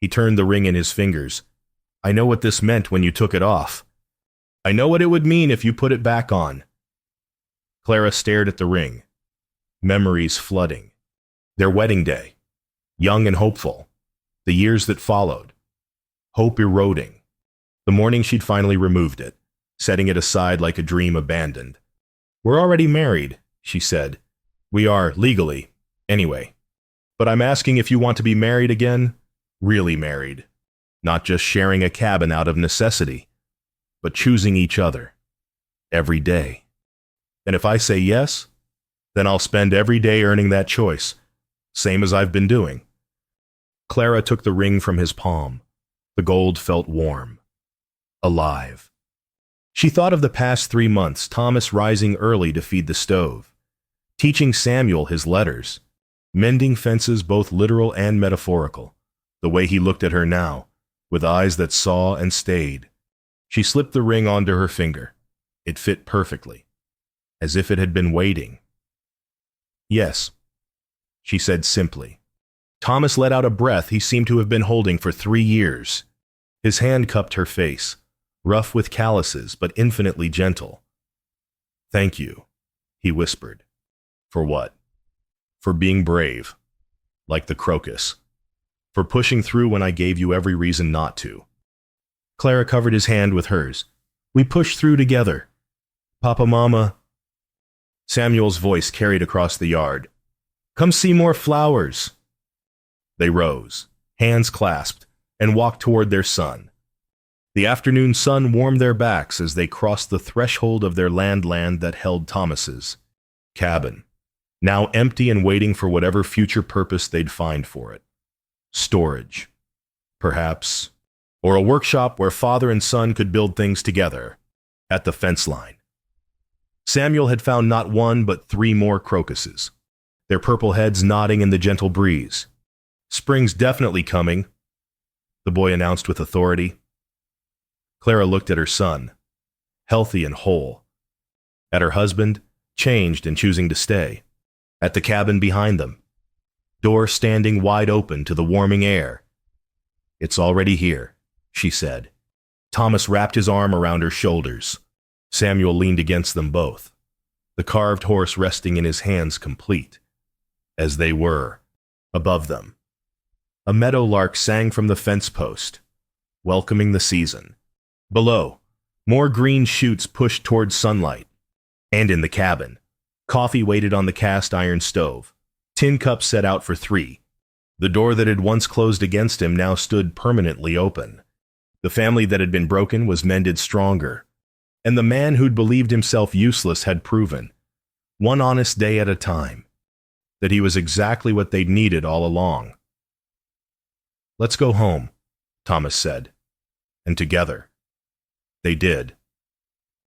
He turned the ring in his fingers. "I know what this meant when you took it off. I know what it would mean if you put it back on." Clara stared at the ring, memories flooding. Their wedding day, young and hopeful. The years that followed, hope eroding. The morning she'd finally removed it, setting it aside like a dream abandoned. "We're already married," she said. "We are, legally, anyway. But I'm asking if you want to be married again, really married. Not just sharing a cabin out of necessity, but choosing each other, every day. And if I say yes, then I'll spend every day earning that choice, same as I've been doing." Clara took the ring from his palm. The gold felt warm, alive. She thought of the past 3 months, Thomas rising early to feed the stove, teaching Samuel his letters, mending fences both literal and metaphorical, the way he looked at her now, with eyes that saw and stayed. She slipped the ring onto her finger. It fit perfectly, as if it had been waiting. "Yes," she said simply. Thomas let out a breath he seemed to have been holding for 3 years. His hand cupped her face, rough with calluses but infinitely gentle. "Thank you," he whispered. "For what?" "For being brave, like the crocus. For pushing through when I gave you every reason not to." Clara covered his hand with hers. "We pushed through together. Papa, Mama." Samuel's voice carried across the yard. "Come see more flowers." They rose, hands clasped, and walked toward their son. The afternoon sun warmed their backs as they crossed the threshold of their land that held Thomas's cabin, now empty and waiting for whatever future purpose they'd find for it. Storage, perhaps, or a workshop where father and son could build things together, at the fence line. Samuel had found not 1 but 3 more crocuses, their purple heads nodding in the gentle breeze. "Spring's definitely coming," the boy announced with authority. Clara looked at her son, healthy and whole, at her husband, changed and choosing to stay, at the cabin behind them, door standing wide open to the warming air. "It's already here," she said. Thomas wrapped his arm around her shoulders. Samuel leaned against them both, the carved horse resting in his hands complete, as they were, above them. A meadowlark sang from the fence post, welcoming the season. Below, more green shoots pushed toward sunlight. And in the cabin, coffee waited on the cast iron stove, tin cups set out for 3. The door that had once closed against him now stood permanently open. The family that had been broken was mended stronger, and the man who'd believed himself useless had proven, one honest day at a time, that he was exactly what they'd needed all along. "Let's go home," Thomas said, and together, they did.